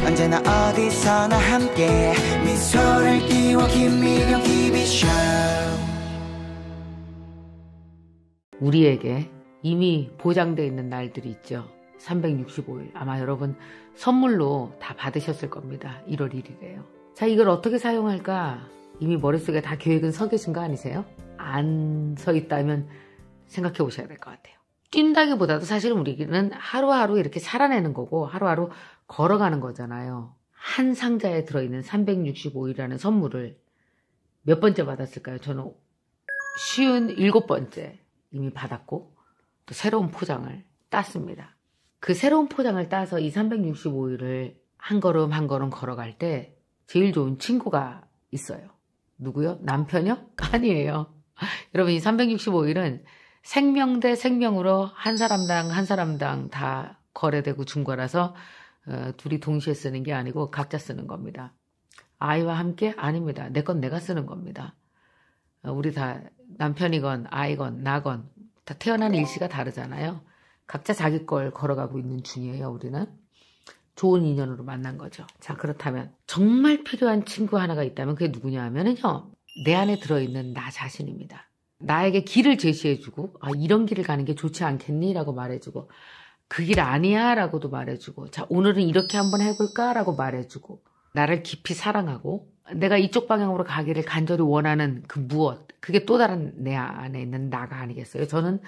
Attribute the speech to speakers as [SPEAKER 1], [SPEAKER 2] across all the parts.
[SPEAKER 1] 언제나 어디서나 함께 미소를 띄워 김미경 TV쇼.
[SPEAKER 2] 우리에게 이미 보장되어 있는 날들이 있죠. 365일. 아마 여러분 선물로 다 받으셨을 겁니다. 1월 1일에요. 자, 이걸 어떻게 사용할까? 이미 머릿속에 다 계획은 서 계신 거 아니세요? 안 서 있다면 생각해 보셔야 될 것 같아요. 뛴다기보다도 사실 우리는 하루하루 이렇게 살아내는 거고 하루하루 걸어가는 거잖아요. 한 상자에 들어있는 365일이라는 선물을 몇 번째 받았을까요? 저는 57번째 이미 받았고 또 새로운 포장을 땄습니다. 그 새로운 포장을 따서 이 365일을 한 걸음 한 걸음 걸어갈 때 제일 좋은 친구가 있어요. 누구요? 남편이요? 아니에요. 여러분, 이 365일은 생명 대 생명으로 한 사람당 한 사람당 다 거래되고 준 거라서 둘이 동시에 쓰는 게 아니고 각자 쓰는 겁니다. 아이와 함께? 아닙니다. 내 건 내가 쓰는 겁니다. 우리 다 남편이건 아이건 나건 다 태어난 일시가 다르잖아요. 각자 자기 걸 걸어가고 있는 중이에요. 우리는 좋은 인연으로 만난 거죠. 자, 그렇다면 정말 필요한 친구 하나가 있다면 그게 누구냐 하면은요, 내 안에 들어있는 나 자신입니다. 나에게 길을 제시해주고, 아, 이런 길을 가는 게 좋지 않겠니? 라고 말해주고, 그 길 아니야? 라고도 말해주고, 자, 오늘은 이렇게 한번 해볼까? 라고 말해주고, 나를 깊이 사랑하고, 내가 이쪽 방향으로 가기를 간절히 원하는 그 무엇, 그게 또 다른 내 안에 있는 나가 아니겠어요? 저는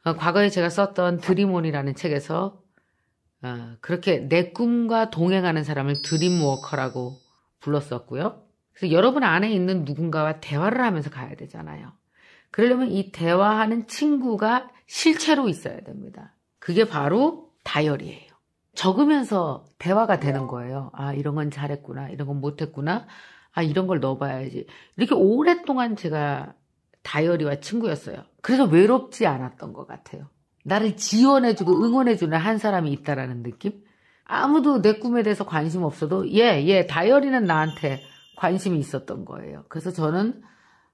[SPEAKER 2] 과거에 제가 썼던 드림온이라는 책에서 그렇게 내 꿈과 동행하는 사람을 드림워커라고 불렀었고요. 그래서 여러분 안에 있는 누군가와 대화를 하면서 가야 되잖아요. 그러려면 이 대화하는 친구가 실체로 있어야 됩니다. 그게 바로 다이어리예요. 적으면서 대화가 되는 거예요. 아, 이런 건 잘했구나. 이런 건 못했구나. 아, 이런 걸 넣어봐야지. 이렇게 오랫동안 제가 다이어리와 친구였어요. 그래서 외롭지 않았던 것 같아요. 나를 지원해주고 응원해주는 한 사람이 있다라는 느낌? 아무도 내 꿈에 대해서 관심 없어도 다이어리는 나한테 관심이 있었던 거예요. 그래서 저는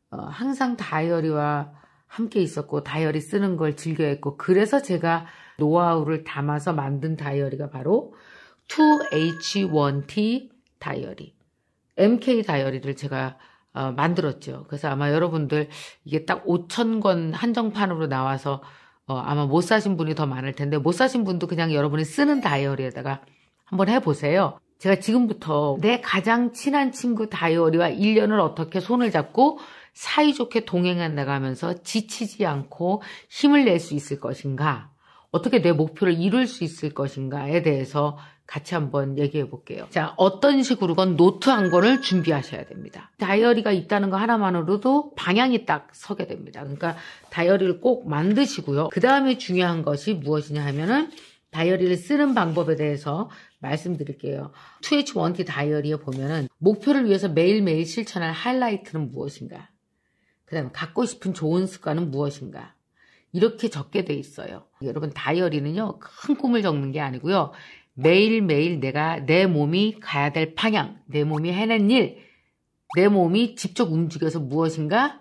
[SPEAKER 2] 항상 다이어리와 함께 있었고 다이어리 쓰는 걸 즐겨했고, 그래서 제가 노하우를 담아서 만든 다이어리가 바로 2H1T 다이어리, MK 다이어리를 제가 만들었죠. 그래서 아마 여러분들 이게 딱 5,000권 한정판으로 나와서 아마 못 사신 분이 더 많을 텐데, 못 사신 분도 그냥 여러분이 쓰는 다이어리에다가 한번 해보세요. 제가 지금부터 내 가장 친한 친구 다이어리와 1년을 어떻게 손을 잡고 사이좋게 동행해 나가면서 지치지 않고 힘을 낼 수 있을 것인가, 어떻게 내 목표를 이룰 수 있을 것인가에 대해서 같이 한번 얘기해 볼게요. 자, 어떤 식으로건 노트 한 권을 준비하셔야 됩니다. 다이어리가 있다는 거 하나만으로도 방향이 딱 서게 됩니다. 그러니까 다이어리를 꼭 만드시고요. 그 다음에 중요한 것이 무엇이냐 하면은 다이어리를 쓰는 방법에 대해서 말씀드릴게요. 2H1T 다이어리에 보면은 목표를 위해서 매일매일 실천할 하이라이트는 무엇인가, 그 다음에 갖고 싶은 좋은 습관은 무엇인가, 이렇게 적게 돼 있어요. 여러분, 다이어리는요, 큰 꿈을 적는 게 아니고요, 매일매일 내 몸이 가야 될 방향, 내 몸이 해낸 일, 내 몸이 직접 움직여서 무엇인가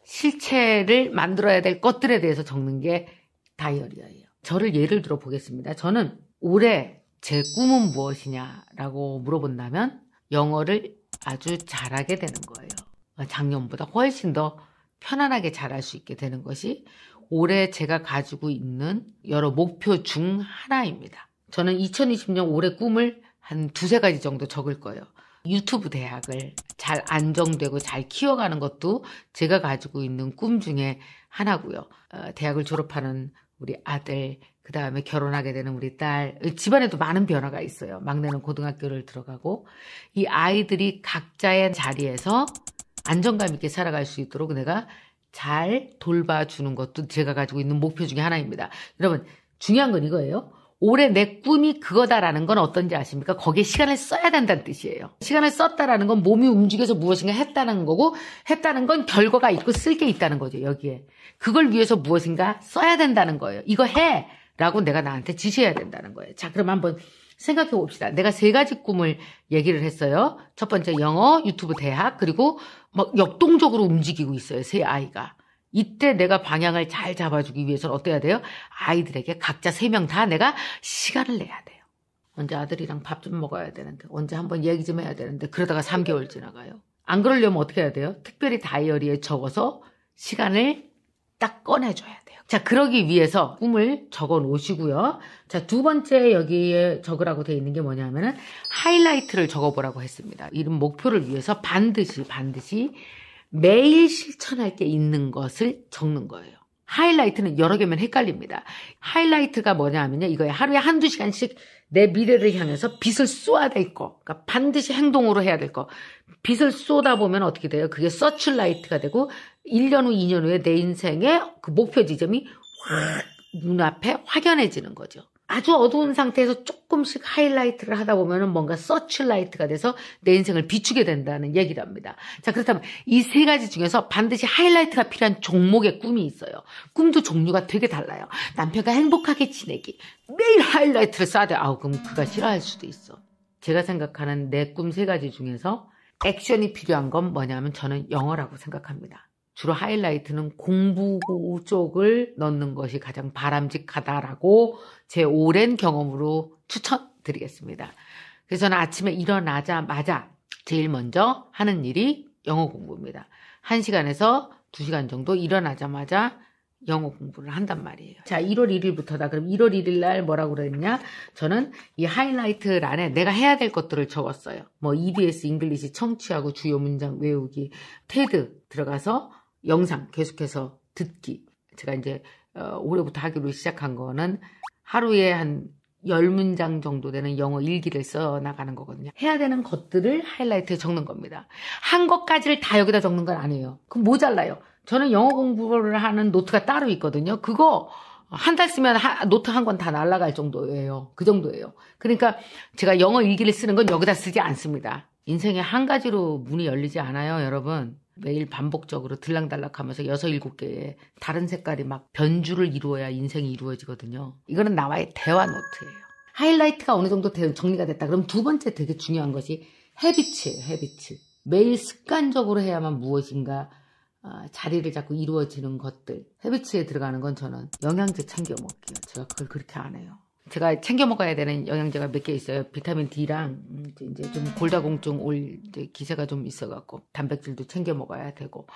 [SPEAKER 2] 실체를 만들어야 될 것들에 대해서 적는 게 다이어리예요. 저를 예를 들어 보겠습니다. 저는 올해 제 꿈은 무엇이냐라고 물어본다면 영어를 아주 잘하게 되는 거예요. 작년보다 훨씬 더 편안하게 잘할 수 있게 되는 것이 올해 제가 가지고 있는 여러 목표 중 하나입니다. 저는 2020년 올해 꿈을 한 두세 가지 정도 적을 거예요. 유튜브 대학을 잘 안정되고 잘 키워가는 것도 제가 가지고 있는 꿈 중에 하나고요. 대학을 졸업하는 우리 아들, 그 다음에 결혼하게 되는 우리 딸, 집안에도 많은 변화가 있어요. 막내는 고등학교를 들어가고, 이 아이들이 각자의 자리에서 안정감 있게 살아갈 수 있도록 내가 잘 돌봐주는 것도 제가 가지고 있는 목표 중에 하나입니다. 여러분, 중요한 건 이거예요. 올해 내 꿈이 그거다라는 건 어떤지 아십니까? 거기에 시간을 써야 된다는 뜻이에요. 시간을 썼다라는 건 몸이 움직여서 무엇인가 했다는 거고, 했다는 건 결과가 있고 쓸 게 있다는 거죠, 여기에. 그걸 위해서 무엇인가 써야 된다는 거예요. 이거 해! 라고 내가 나한테 지시해야 된다는 거예요. 자, 그럼 한번 생각해 봅시다. 내가 세 가지 꿈을 얘기를 했어요. 첫 번째 영어, 유튜브 대학, 그리고 막 역동적으로 움직이고 있어요, 세 아이가. 이때 내가 방향을 잘 잡아주기 위해서는 어때야 돼요? 아이들에게 각자 3명 다 내가 시간을 내야 돼요. 언제 아들이랑 밥 좀 먹어야 되는데, 언제 한번 얘기 좀 해야 되는데, 그러다가 3개월 지나가요. 안 그러려면 어떻게 해야 돼요? 특별히 다이어리에 적어서 시간을 딱 꺼내줘야 돼요. 자, 그러기 위해서 꿈을 적어 놓으시고요. 자, 두 번째 여기에 적으라고 되어 있는 게 뭐냐면은 하이라이트를 적어보라고 했습니다. 이런 목표를 위해서 반드시 매일 실천할 게 있는 것을 적는 거예요. 하이라이트는 여러 개면 헷갈립니다. 하이라이트가 뭐냐 하면요. 이거에 하루에 한두 시간씩 내 미래를 향해서 빛을 쏟아낼 거. 그러니까 반드시 행동으로 해야 될 거. 빛을 쏟아보면 어떻게 돼요? 그게 서출라이트가 되고 1년 후, 2년 후에 내 인생의 그 목표 지점이 확 눈앞에 확연해지는 거죠. 아주 어두운 상태에서 조금씩 하이라이트를 하다 보면 뭔가 서출라이트가 돼서 내 인생을 비추게 된다는 얘기를 합니다. 자, 그렇다면 이 세 가지 중에서 반드시 하이라이트가 필요한 종목의 꿈이 있어요. 꿈도 종류가 되게 달라요. 남편과 행복하게 지내기. 매일 하이라이트를 쏴야 돼. 그럼 그가 싫어할 수도 있어. 제가 생각하는 내 꿈 세 가지 중에서 액션이 필요한 건 뭐냐면 저는 영어라고 생각합니다. 주로 하이라이트는 공부 쪽을 넣는 것이 가장 바람직하다라고 제 오랜 경험으로 추천드리겠습니다. 그래서 저는 아침에 일어나자마자 제일 먼저 하는 일이 영어 공부입니다. 1시간에서 2시간 정도 일어나자마자 영어 공부를 한단 말이에요. 자, 1월 1일부터다. 그럼 1월 1일 날 뭐라고 그랬냐? 저는 이 하이라이트란에 내가 해야 될 것들을 적었어요. 뭐 EBS 잉글리시 청취하고 주요 문장 외우기, 테드 들어가서 영상 계속해서 듣기. 제가 이제 올해부터 하기로 시작한 거는 하루에 한 10문장 정도 되는 영어 일기를 써 나가는 거거든요. 해야 되는 것들을 하이라이트에 적는 겁니다. 한 것까지를 다 여기다 적는 건 아니에요. 그럼 모자라요. 저는 영어 공부를 하는 노트가 따로 있거든요. 그거 한 달 쓰면 노트 한 권 다 날아갈 정도예요. 그 정도예요. 그러니까 제가 영어 일기를 쓰는 건 여기다 쓰지 않습니다. 인생에 한 가지로 문이 열리지 않아요, 여러분. 매일 반복적으로 들락달락하면서 6, 7개의 다른 색깔이 막 변주를 이루어야 인생이 이루어지거든요. 이거는 나와의 대화 노트예요. 하이라이트가 어느 정도 정리가 됐다. 그럼 두 번째 되게 중요한 것이 헤비츠예요, 헤비츠. 매일 습관적으로 해야만 무엇인가 자리를 잡고 이루어지는 것들. 헤비츠에 들어가는 건 저는 영양제 챙겨 먹기요. 제가 그걸 그렇게 안 해요. 제가 챙겨 먹어야 되는 영양제가 몇 개 있어요. 비타민 D랑 이제 좀 골다공증 올 이제 기세가 좀 있어갖고 단백질도 챙겨 먹어야 되고.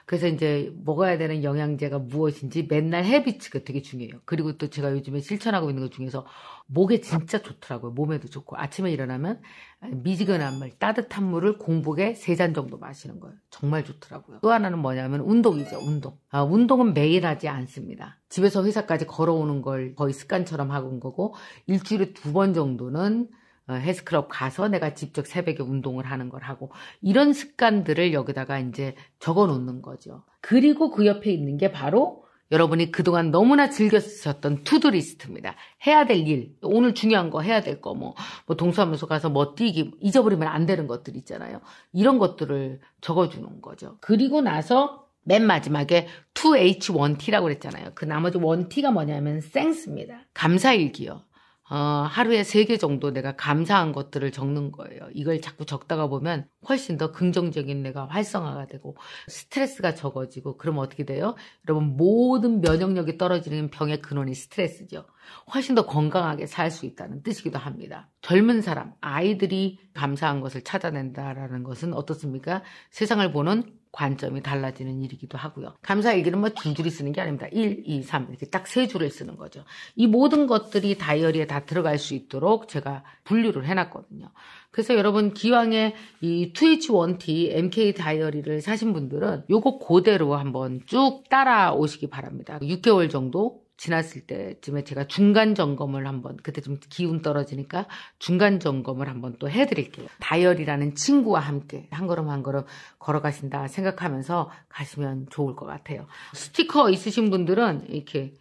[SPEAKER 2] 그래서 이제 먹어야 되는 영양제가 무엇인지 맨날 헤비츠가 되게 중요해요. 그리고 또 제가 요즘에 실천하고 있는 것 중에서 목에 진짜 좋더라고요. 몸에도 좋고. 아침에 일어나면 미지근한 물, 따뜻한 물을 공복에 3잔 정도 마시는 거예요. 정말 좋더라고요. 또 하나는 뭐냐면 운동이죠. 운동. 운동은 매일 하지 않습니다. 집에서 회사까지 걸어오는 걸 거의 습관처럼 하고 온 거고 일주일에 2번 정도는 헬스클럽 가서 내가 직접 새벽에 운동을 하는 걸 하고 이런 습관들을 여기다가 이제 적어 놓는 거죠. 그리고 그 옆에 있는 게 바로 여러분이 그동안 너무나 즐겨 쓰셨던 투두리스트입니다. 해야 될 일, 오늘 중요한 거 해야 될 거, 뭐 동사무소 가서 뭐 뛰기, 잊어버리면 안 되는 것들 있잖아요. 이런 것들을 적어주는 거죠. 그리고 나서 맨 마지막에 2H1T라고 그랬잖아요. 그 나머지 1T가 뭐냐면 땡스입니다. 감사일기요. 하루에 3개 정도 내가 감사한 것들을 적는 거예요. 이걸 자꾸 적다가 보면 훨씬 더 긍정적인 내가 활성화가 되고 스트레스가 적어지고 그러면 어떻게 돼요? 여러분 모든 면역력이 떨어지는 병의 근원이 스트레스죠. 훨씬 더 건강하게 살 수 있다는 뜻이기도 합니다. 젊은 사람, 아이들이 감사한 것을 찾아낸다라는 것은 어떻습니까? 세상을 보는 관점이 달라지는 일이기도 하고요. 감사일기는 뭐 줄줄이 쓰는 게 아닙니다. 1, 2, 3 이렇게 딱 3줄을 쓰는 거죠. 이 모든 것들이 다이어리에 다 들어갈 수 있도록 제가 분류를 해놨거든요. 그래서 여러분 기왕에 이 2H1T MK 다이어리를 사신 분들은 요거 그대로 한번 쭉 따라오시기 바랍니다. 6개월 정도 지났을 때쯤에 제가 중간 점검을 한번, 그때 좀 기운 떨어지니까 중간 점검을 한번 또 해드릴게요. 다이어리라는 친구와 함께 한 걸음 한 걸음 걸어가신다 생각하면서 가시면 좋을 것 같아요. 스티커 있으신 분들은 이렇게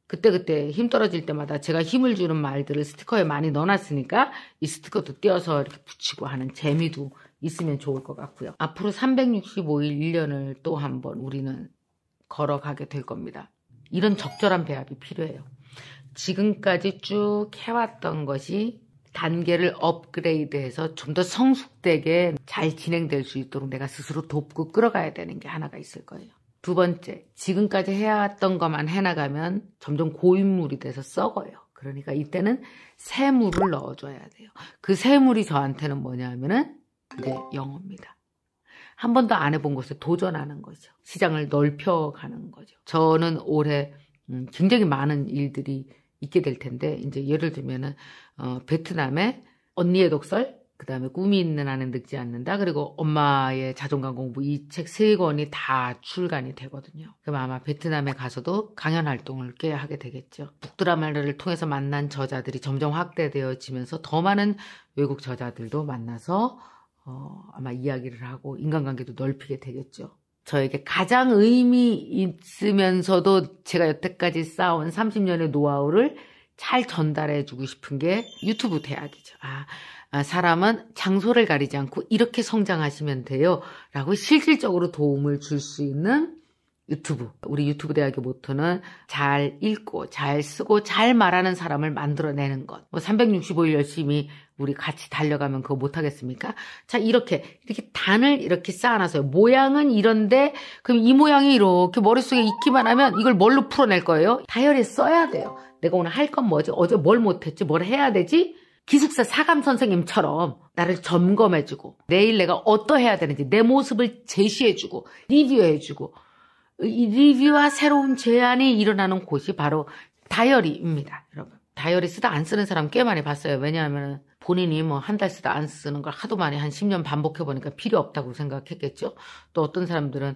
[SPEAKER 2] 그때그때 힘 떨어질 때마다 제가 힘을 주는 말들을 스티커에 많이 넣어놨으니까 이 스티커도 떼어서 이렇게 붙이고 하는 재미도 있으면 좋을 것 같고요. 앞으로 365일 1년을 또 한번 우리는 걸어가게 될 겁니다. 이런 적절한 배합이 필요해요. 지금까지 쭉 해왔던 것이 단계를 업그레이드해서 좀 더 성숙되게 잘 진행될 수 있도록 내가 스스로 돕고 끌어가야 되는 게 하나가 있을 거예요. 두 번째, 지금까지 해왔던 것만 해나가면 점점 고인물이 돼서 썩어요. 그러니까 이때는 새물을 넣어줘야 돼요. 그 새물이 저한테는 뭐냐 하면은 그게 영어입니다. 한 번도 안 해본 곳에 도전하는 거죠. 시장을 넓혀가는 거죠. 저는 올해 굉장히 많은 일들이 있게 될 텐데, 이제 예를 들면은 베트남의 언니의 독설, 그 다음에 꿈이 있는 한은 늙지 않는다, 그리고 엄마의 자존감 공부, 이 책 3권이 다 출간이 되거든요. 그럼 아마 베트남에 가서도 강연 활동을 꽤 하게 되겠죠. 북드라마를 통해서 만난 저자들이 점점 확대되어지면서 더 많은 외국 저자들도 만나서 아마 이야기를 하고 인간관계도 넓히게 되겠죠. 저에게 가장 의미 있으면서도 제가 여태까지 쌓아온 30년의 노하우를 잘 전달해주고 싶은 게 유튜브 대학이죠. 사람은 장소를 가리지 않고 이렇게 성장하시면 돼요 라고 실질적으로 도움을 줄 수 있는 유튜브. 우리 유튜브 대학의 모토는 잘 읽고 잘 쓰고 잘 말하는 사람을 만들어내는 것. 365일 열심히 우리 같이 달려가면 그거 못하겠습니까? 자, 이렇게 단을 이렇게 쌓아놔서요. 모양은 이런데 그럼 이 모양이 이렇게 머릿속에 있기만 하면 이걸 뭘로 풀어낼 거예요? 다이어리에 써야 돼요. 내가 오늘 할 건 뭐지? 어제 뭘 못했지? 뭘 해야 되지? 기숙사 사감 선생님처럼 나를 점검해주고 내일 내가 어떠해야 되는지 내 모습을 제시해주고 리뷰해주고, 이 리뷰와 새로운 제안이 일어나는 곳이 바로 다이어리입니다. 여러분, 다이어리 쓰다 안 쓰는 사람 꽤 많이 봤어요. 왜냐하면 본인이 뭐 한 달 쓰다 안 쓰는 걸 하도 많이 한 10년 반복해보니까 필요 없다고 생각했겠죠. 또 어떤 사람들은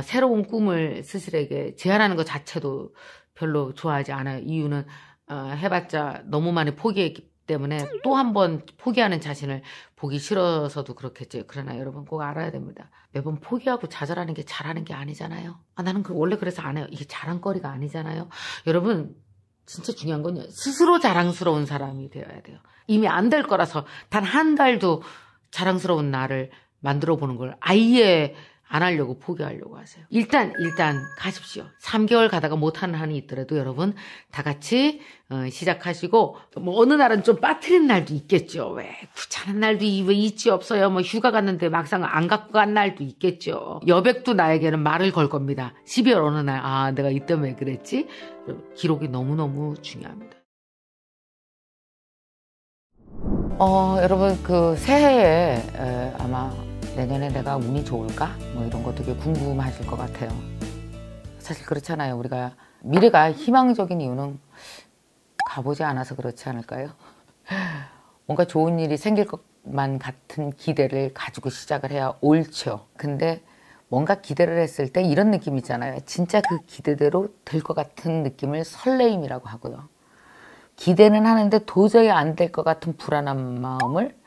[SPEAKER 2] 새로운 꿈을 스스로에게 제안하는 것 자체도 별로 좋아하지 않아요. 이유는 해봤자 너무 많이 포기했기 때문에 또 한 번 포기하는 자신을 보기 싫어서도 그렇겠죠. 그러나 여러분 꼭 알아야 됩니다. 매번 포기하고 좌절하는 게 잘하는 게 아니잖아요. 나는 원래 그래서 안 해요. 이게 자랑거리가 아니잖아요. 여러분 진짜 중요한 건요, 스스로 자랑스러운 사람이 되어야 돼요. 이미 안 될 거라서 단 한 달도 자랑스러운 나를 만들어 보는 걸 아예 안 하려고 포기하려고 하세요. 일단 가십시오. 3개월 가다가 못하는 한이 있더라도 여러분 다 같이 시작하시고, 뭐 어느 날은 좀 빠뜨린 날도 있겠죠. 왜 귀찮은 날도 왜 있지 없어요. 뭐 휴가 갔는데 막상 안 갖고 간 날도 있겠죠. 여백도 나에게는 말을 걸 겁니다. 12월 어느 날 내가 이때 왜 그랬지? 기록이 너무너무 중요합니다. 여러분 그 새해에 아마 내년에 내가 운이 좋을까? 뭐 이런 거 되게 궁금하실 것 같아요. 사실 그렇잖아요. 우리가 미래가 희망적인 이유는 가보지 않아서 그렇지 않을까요? 뭔가 좋은 일이 생길 것만 같은 기대를 가지고 시작을 해야 옳죠. 근데 뭔가 기대를 했을 때 이런 느낌 있잖아요. 진짜 그 기대대로 될 것 같은 느낌을 설레임이라고 하고요. 기대는 하는데 도저히 안 될 것 같은 불안한 마음을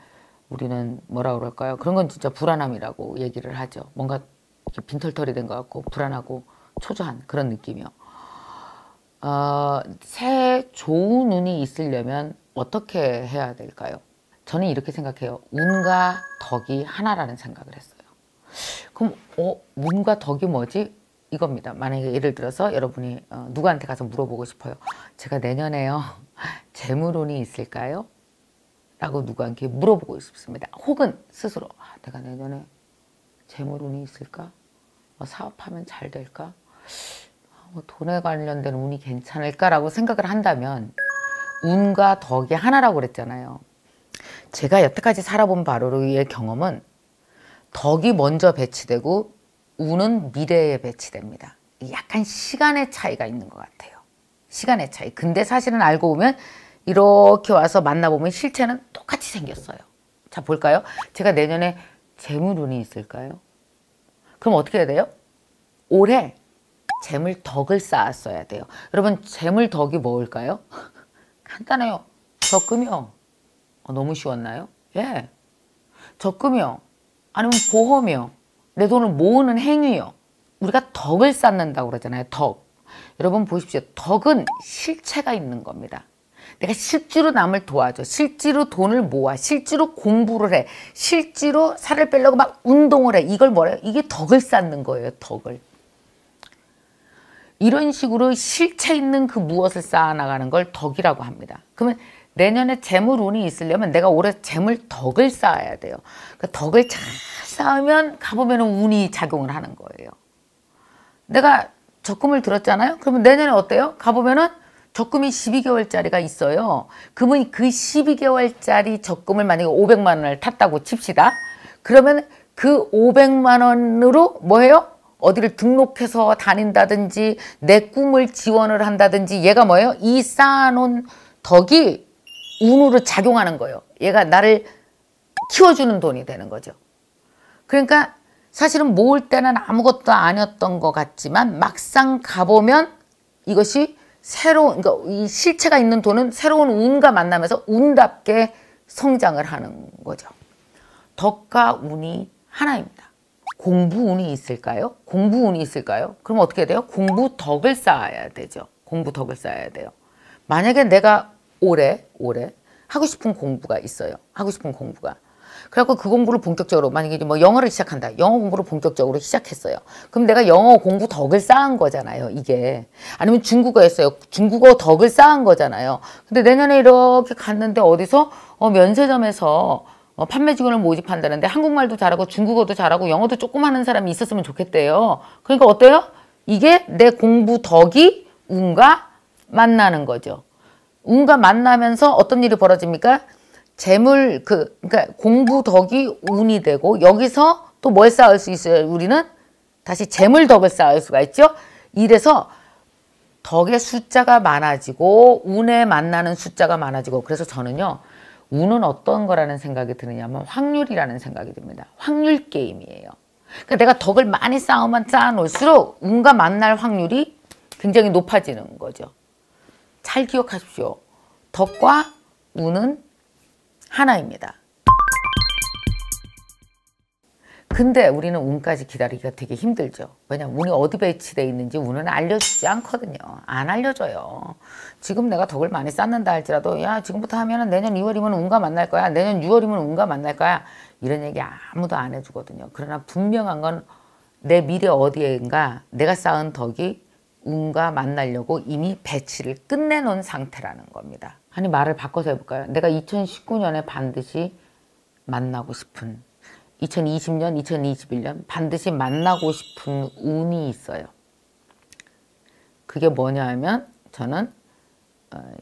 [SPEAKER 2] 우리는 뭐라 그럴까요? 그런 건 진짜 불안함이라고 얘기를 하죠. 뭔가 빈털털이 된 것 같고 불안하고 초조한 그런 느낌이요. 새해 좋은 운이 있으려면 어떻게 해야 될까요? 저는 이렇게 생각해요. 운과 덕이 하나라는 생각을 했어요. 그럼 운과 덕이 뭐지? 이겁니다. 만약에 예를 들어서 여러분이 누구한테 가서 물어보고 싶어요. 제가 내년에요 재물운이 있을까요? 라고 누구한테 물어보고 싶습니다. 혹은 스스로 내가 내년에 재물운이 있을까? 사업하면 잘 될까? 돈에 관련된 운이 괜찮을까라고 생각을 한다면 운과 덕이 하나라고 그랬잖아요. 제가 여태까지 살아본 바로의 경험은 덕이 먼저 배치되고 운은 미래에 배치됩니다. 약간 시간의 차이가 있는 것 같아요. 시간의 차이. 근데 사실은 알고 보면 이렇게 와서 만나보면 실체는 똑같이 생겼어요. 자, 볼까요? 제가 내년에 재물운이 있을까요? 그럼 어떻게 해야 돼요? 올해 재물덕을 쌓았어야 돼요. 여러분 재물덕이 뭘까요? 간단해요. 적금이요. 너무 쉬웠나요? 예. 적금이요. 아니면 보험이요. 내 돈을 모으는 행위요. 우리가 덕을 쌓는다고 그러잖아요. 덕. 여러분 보십시오. 덕은 실체가 있는 겁니다. 내가 실제로 남을 도와줘. 실제로 돈을 모아. 실제로 공부를 해. 실제로 살을 빼려고 막 운동을 해. 이걸 뭐래요? 이게 덕을 쌓는 거예요. 덕을. 이런 식으로 실체 있는 그 무엇을 쌓아나가는 걸 덕이라고 합니다. 그러면 내년에 재물운이 있으려면 내가 올해 재물덕을 쌓아야 돼요. 그러니까 덕을 잘 쌓으면 가보면 운이 작용을 하는 거예요. 내가 적금을 들었잖아요. 그러면 내년에 어때요? 가보면은 적금이 12개월짜리가 있어요. 그러면 그 12개월짜리 적금을 만약에 500만 원을 탔다고 칩시다. 그러면 그 500만 원으로 뭐예요? 어디를 등록해서 다닌다든지 내 꿈을 지원을 한다든지 얘가 뭐예요? 이 쌓아놓은 덕이 운으로 작용하는 거예요. 얘가 나를 키워주는 돈이 되는 거죠. 그러니까 사실은 모을 때는 아무것도 아니었던 것 같지만 막상 가보면 이것이 새로운, 그러니까 이 실체가 있는 돈은 새로운 운과 만나면서 운답게 성장을 하는 거죠. 덕과 운이 하나입니다. 공부운이 있을까요? 공부운이 있을까요? 그럼 어떻게 돼요? 공부덕을 쌓아야 되죠. 공부덕을 쌓아야 돼요. 만약에 내가 올해 하고 싶은 공부가 있어요. 하고 싶은 공부가. 그래갖고 그 공부를 본격적으로 만약에 뭐 영어를 시작한다. 영어 공부를 본격적으로 시작했어요. 그럼 내가 영어 공부 덕을 쌓은 거잖아요. 이게. 아니면 중국어였어요. 중국어 덕을 쌓은 거잖아요. 근데 내년에 이렇게 갔는데 어디서 면세점에서 판매 직원을 모집한다는데 한국말도 잘하고 중국어도 잘하고 영어도 조금 하는 사람이 있었으면 좋겠대요. 그러니까 어때요? 이게 내 공부 덕이 운과 만나는 거죠. 운과 만나면서 어떤 일이 벌어집니까? 그러니까 공부 덕이 운이 되고 여기서 또 뭘 쌓을 수 있어요? 우리는 다시 재물 덕을 쌓을 수가 있죠. 이래서 덕의 숫자가 많아지고 운에 만나는 숫자가 많아지고 그래서 저는요. 운은 어떤 거라는 생각이 드느냐면 확률이라는 생각이 듭니다. 확률 게임이에요. 그러니까 내가 덕을 많이 쌓아놓을수록 운과 만날 확률이 굉장히 높아지는 거죠. 잘 기억하십시오. 덕과 운은 하나입니다. 근데 우리는 운까지 기다리기가 되게 힘들죠. 왜냐면 운이 어디 배치되어 있는지 운은 알려주지 않거든요. 안 알려줘요. 지금 내가 덕을 많이 쌓는다 할지라도 야 지금부터 하면은 내년 2월이면 운과 만날 거야. 내년 6월이면 운과 만날 거야. 이런 얘기 아무도 안 해주거든요. 그러나 분명한 건 내 미래 어디에인가 내가 쌓은 덕이 운과 만나려고 이미 배치를 끝내놓은 상태라는 겁니다. 아니 말을 바꿔서 해볼까요? 내가 2019년에 반드시 만나고 싶은 2020년, 2021년 반드시 만나고 싶은 운이 있어요. 그게 뭐냐 하면 저는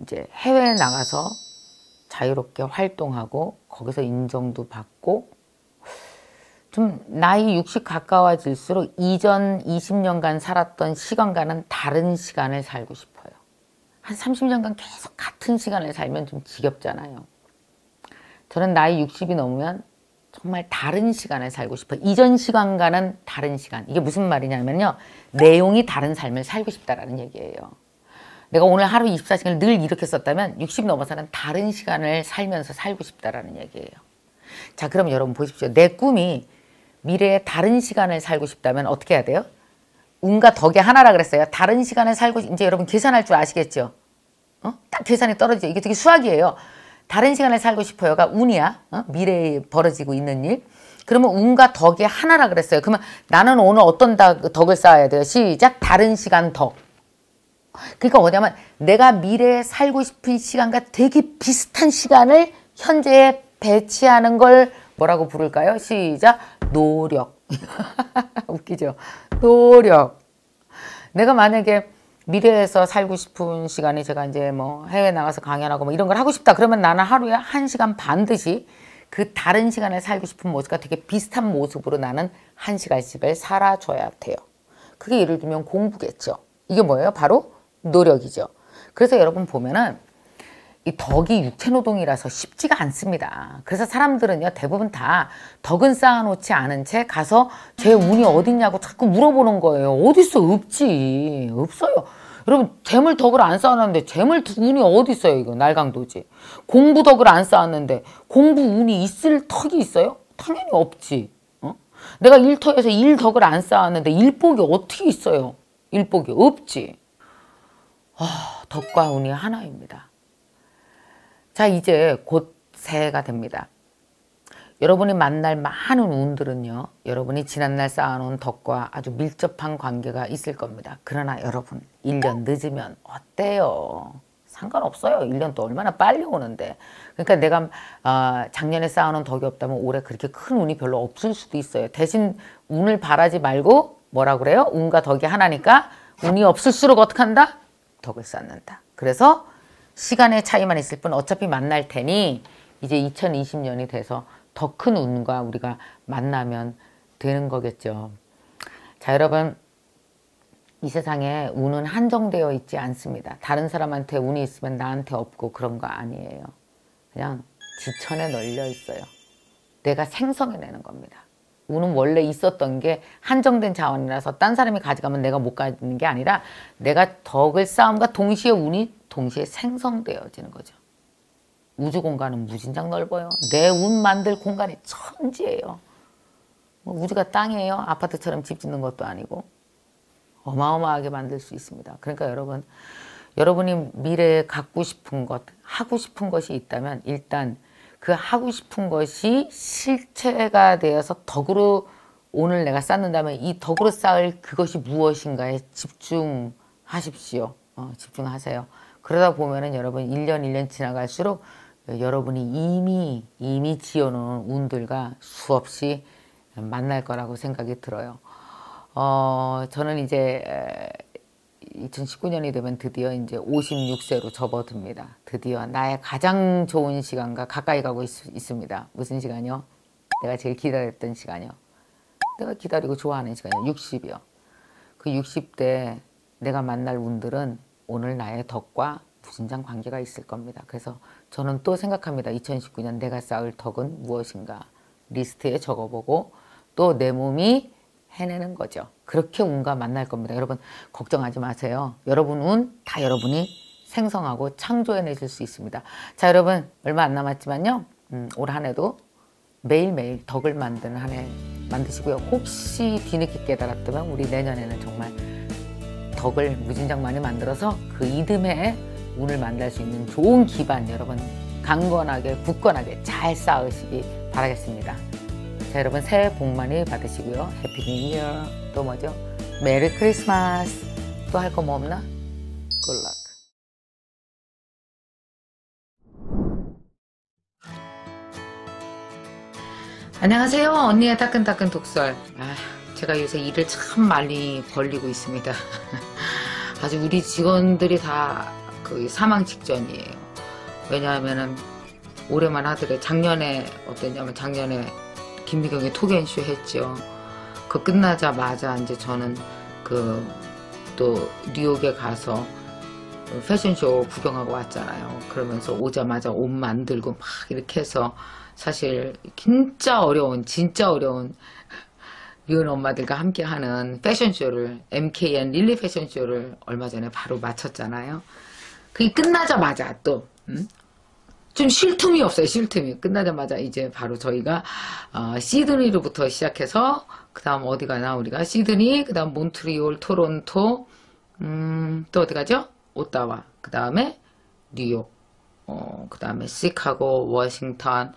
[SPEAKER 2] 이제 해외에 나가서 자유롭게 활동하고 거기서 인정도 받고 좀 나이 60 가까워질수록 이전 20년간 살았던 시간과는 다른 시간을 살고 싶어요. 한 30년간 계속 같은 시간을 살면 좀 지겹잖아요. 저는 나이 60이 넘으면 정말 다른 시간을 살고 싶어요. 이전 시간과는 다른 시간. 이게 무슨 말이냐면요. 내용이 다른 삶을 살고 싶다라는 얘기예요. 내가 오늘 하루 24시간을 늘 이렇게 썼다면 60 넘어서는 다른 시간을 살면서 살고 싶다라는 얘기예요. 자, 그럼 여러분 보십시오. 내 꿈이 미래에 다른 시간을 살고 싶다면 어떻게 해야 돼요? 운과 덕이 하나라 그랬어요. 다른 시간을 살고 이제 여러분 계산할 줄 아시겠죠? 딱 계산이 떨어지죠. 이게 되게 수학이에요. 다른 시간을 살고 싶어요가 운이야. 미래에 벌어지고 있는 일. 그러면 운과 덕이 하나라 그랬어요. 그러면 나는 오늘 어떤 덕을 쌓아야 돼요? 시작. 다른 시간 덕. 그러니까 뭐냐면 내가 미래에 살고 싶은 시간과 되게 비슷한 시간을 현재에 배치하는 걸 뭐라고 부를까요? 시작. 노력. 웃기죠? 노력. 내가 만약에 미래에서 살고 싶은 시간이 제가 이제 뭐 해외 나가서 강연하고 뭐 이런 걸 하고 싶다. 그러면 나는 하루에 1시간 반드시 그 다른 시간에 살고 싶은 모습과 되게 비슷한 모습으로 나는 1시간씩을 살아줘야 돼요. 그게 예를 들면 공부겠죠. 이게 뭐예요? 바로 노력이죠. 그래서 여러분 보면은 이 덕이 육체노동이라서 쉽지가 않습니다. 그래서 사람들은요 대부분 다 덕은 쌓아놓지 않은 채 가서 제 운이 어딨냐고 자꾸 물어보는 거예요. 어딨어? 없지. 없어요. 여러분 재물 덕을 안 쌓았는데 재물 운이 어디 있어요? 이거 날강도지. 공부 덕을 안 쌓았는데 공부 운이 있을 턱이 있어요? 당연히 없지. 내가 일터에서 일 덕을 안 쌓았는데 일복이 어떻게 있어요? 일복이 없지. 덕과 운이 하나입니다. 자, 이제 곧 새해가 됩니다. 여러분이 만날 많은 운들은요, 여러분이 지난날 쌓아놓은 덕과 아주 밀접한 관계가 있을 겁니다. 그러나 여러분, 1년 늦으면 어때요? 상관없어요. 1년 또 얼마나 빨리 오는데. 그러니까 내가 작년에 쌓아놓은 덕이 없다면 올해 그렇게 큰 운이 별로 없을 수도 있어요. 대신 운을 바라지 말고 뭐라 그래요? 운과 덕이 하나니까 운이 없을수록 어떻게 한다? 덕을 쌓는다. 그래서 시간의 차이만 있을 뿐 어차피 만날 테니 이제 2020년이 돼서 더 큰 운과 우리가 만나면 되는 거겠죠. 자, 여러분, 이 세상에 운은 한정되어 있지 않습니다. 다른 사람한테 운이 있으면 나한테 없고 그런 거 아니에요. 그냥 지천에 널려 있어요. 내가 생성해내는 겁니다. 운은 원래 있었던 게 한정된 자원이라서 딴 사람이 가져가면 내가 못 가지는 게 아니라 내가 덕을 쌓음과 동시에 운이 동시에 생성되어지는 거죠. 우주 공간은 무진장 넓어요. 내 운 만들 공간이 천지예요. 뭐 우주가 땅이에요. 아파트처럼 집 짓는 것도 아니고 어마어마하게 만들 수 있습니다. 그러니까 여러분, 여러분이 미래에 갖고 싶은 것, 하고 싶은 것이 있다면 일단 그 하고 싶은 것이 실체가 되어서 덕으로 오늘 내가 쌓는다면 이 덕으로 쌓을 그것이 무엇인가에 집중하십시오. 집중하세요. 그러다 보면은 여러분 1년 1년 지나갈수록 여러분이 이미 지어놓은 운들과 수없이 만날 거라고 생각이 들어요. 저는 이제 2019년이 되면 드디어 이제 56세로 접어듭니다. 드디어 나의 가장 좋은 시간과 가까이 가고 있습니다. 무슨 시간이요? 내가 제일 기다렸던 시간이요. 내가 기다리고 좋아하는 시간이요. 60이요. 그 60대 내가 만날 운들은 오늘 나의 덕과 무진장 관계가 있을 겁니다. 그래서 저는 또 생각합니다. 2019년 내가 쌓을 덕은 무엇인가 리스트에 적어보고 또 내 몸이 해내는 거죠. 그렇게 운과 만날 겁니다. 여러분 걱정하지 마세요. 여러분 운 다 여러분이 생성하고 창조해내실 수 있습니다. 자, 여러분 얼마 안 남았지만요. 올 한 해도 매일매일 덕을 만드는 한 해 만드시고요. 혹시 뒤늦게 깨달았다면 우리 내년에는 정말 덕을 무진장 많이 만들어서 그 이듬해 운을 만날 수 있는 좋은 기반 여러분 강건하게 굳건하게 잘 쌓으시기 바라겠습니다. 자, 여러분 새해 복 많이 받으시고요. 해피 뉴 이어. 또 뭐죠? 메리 크리스마스. 또 할 거 뭐 없나? 굿락. 안녕하세요. 언니의 따끈따끈 독설. 제가 요새 일을 참 많이 벌리고 있습니다. 아주 우리 직원들이 다 거의 사망 직전이에요. 왜냐하면은 올해만 하더래. 작년에 어땠냐면 작년에 김미경의 톡앤쇼 했죠. 그 끝나자마자 이제 저는 또 뉴욕에 가서 패션쇼 구경하고 왔잖아요. 그러면서 오자마자 옷 만들고 막 이렇게 해서 사실 진짜 어려운 미혼 엄마들과 함께 하는 패션쇼를 MKN 릴리 패션쇼를 얼마 전에 바로 마쳤잖아요. 그게 끝나자마자 또 좀 쉴 틈이 없어요. 쉴 틈이. 끝나자마자 이제 바로 저희가 시드니로부터 시작해서 그 다음 어디 가나 우리가 시드니, 그 다음 몬트리올, 토론토, 또 어디 가죠? 오타와, 그 다음에 뉴욕, 그 다음에 시카고, 워싱턴,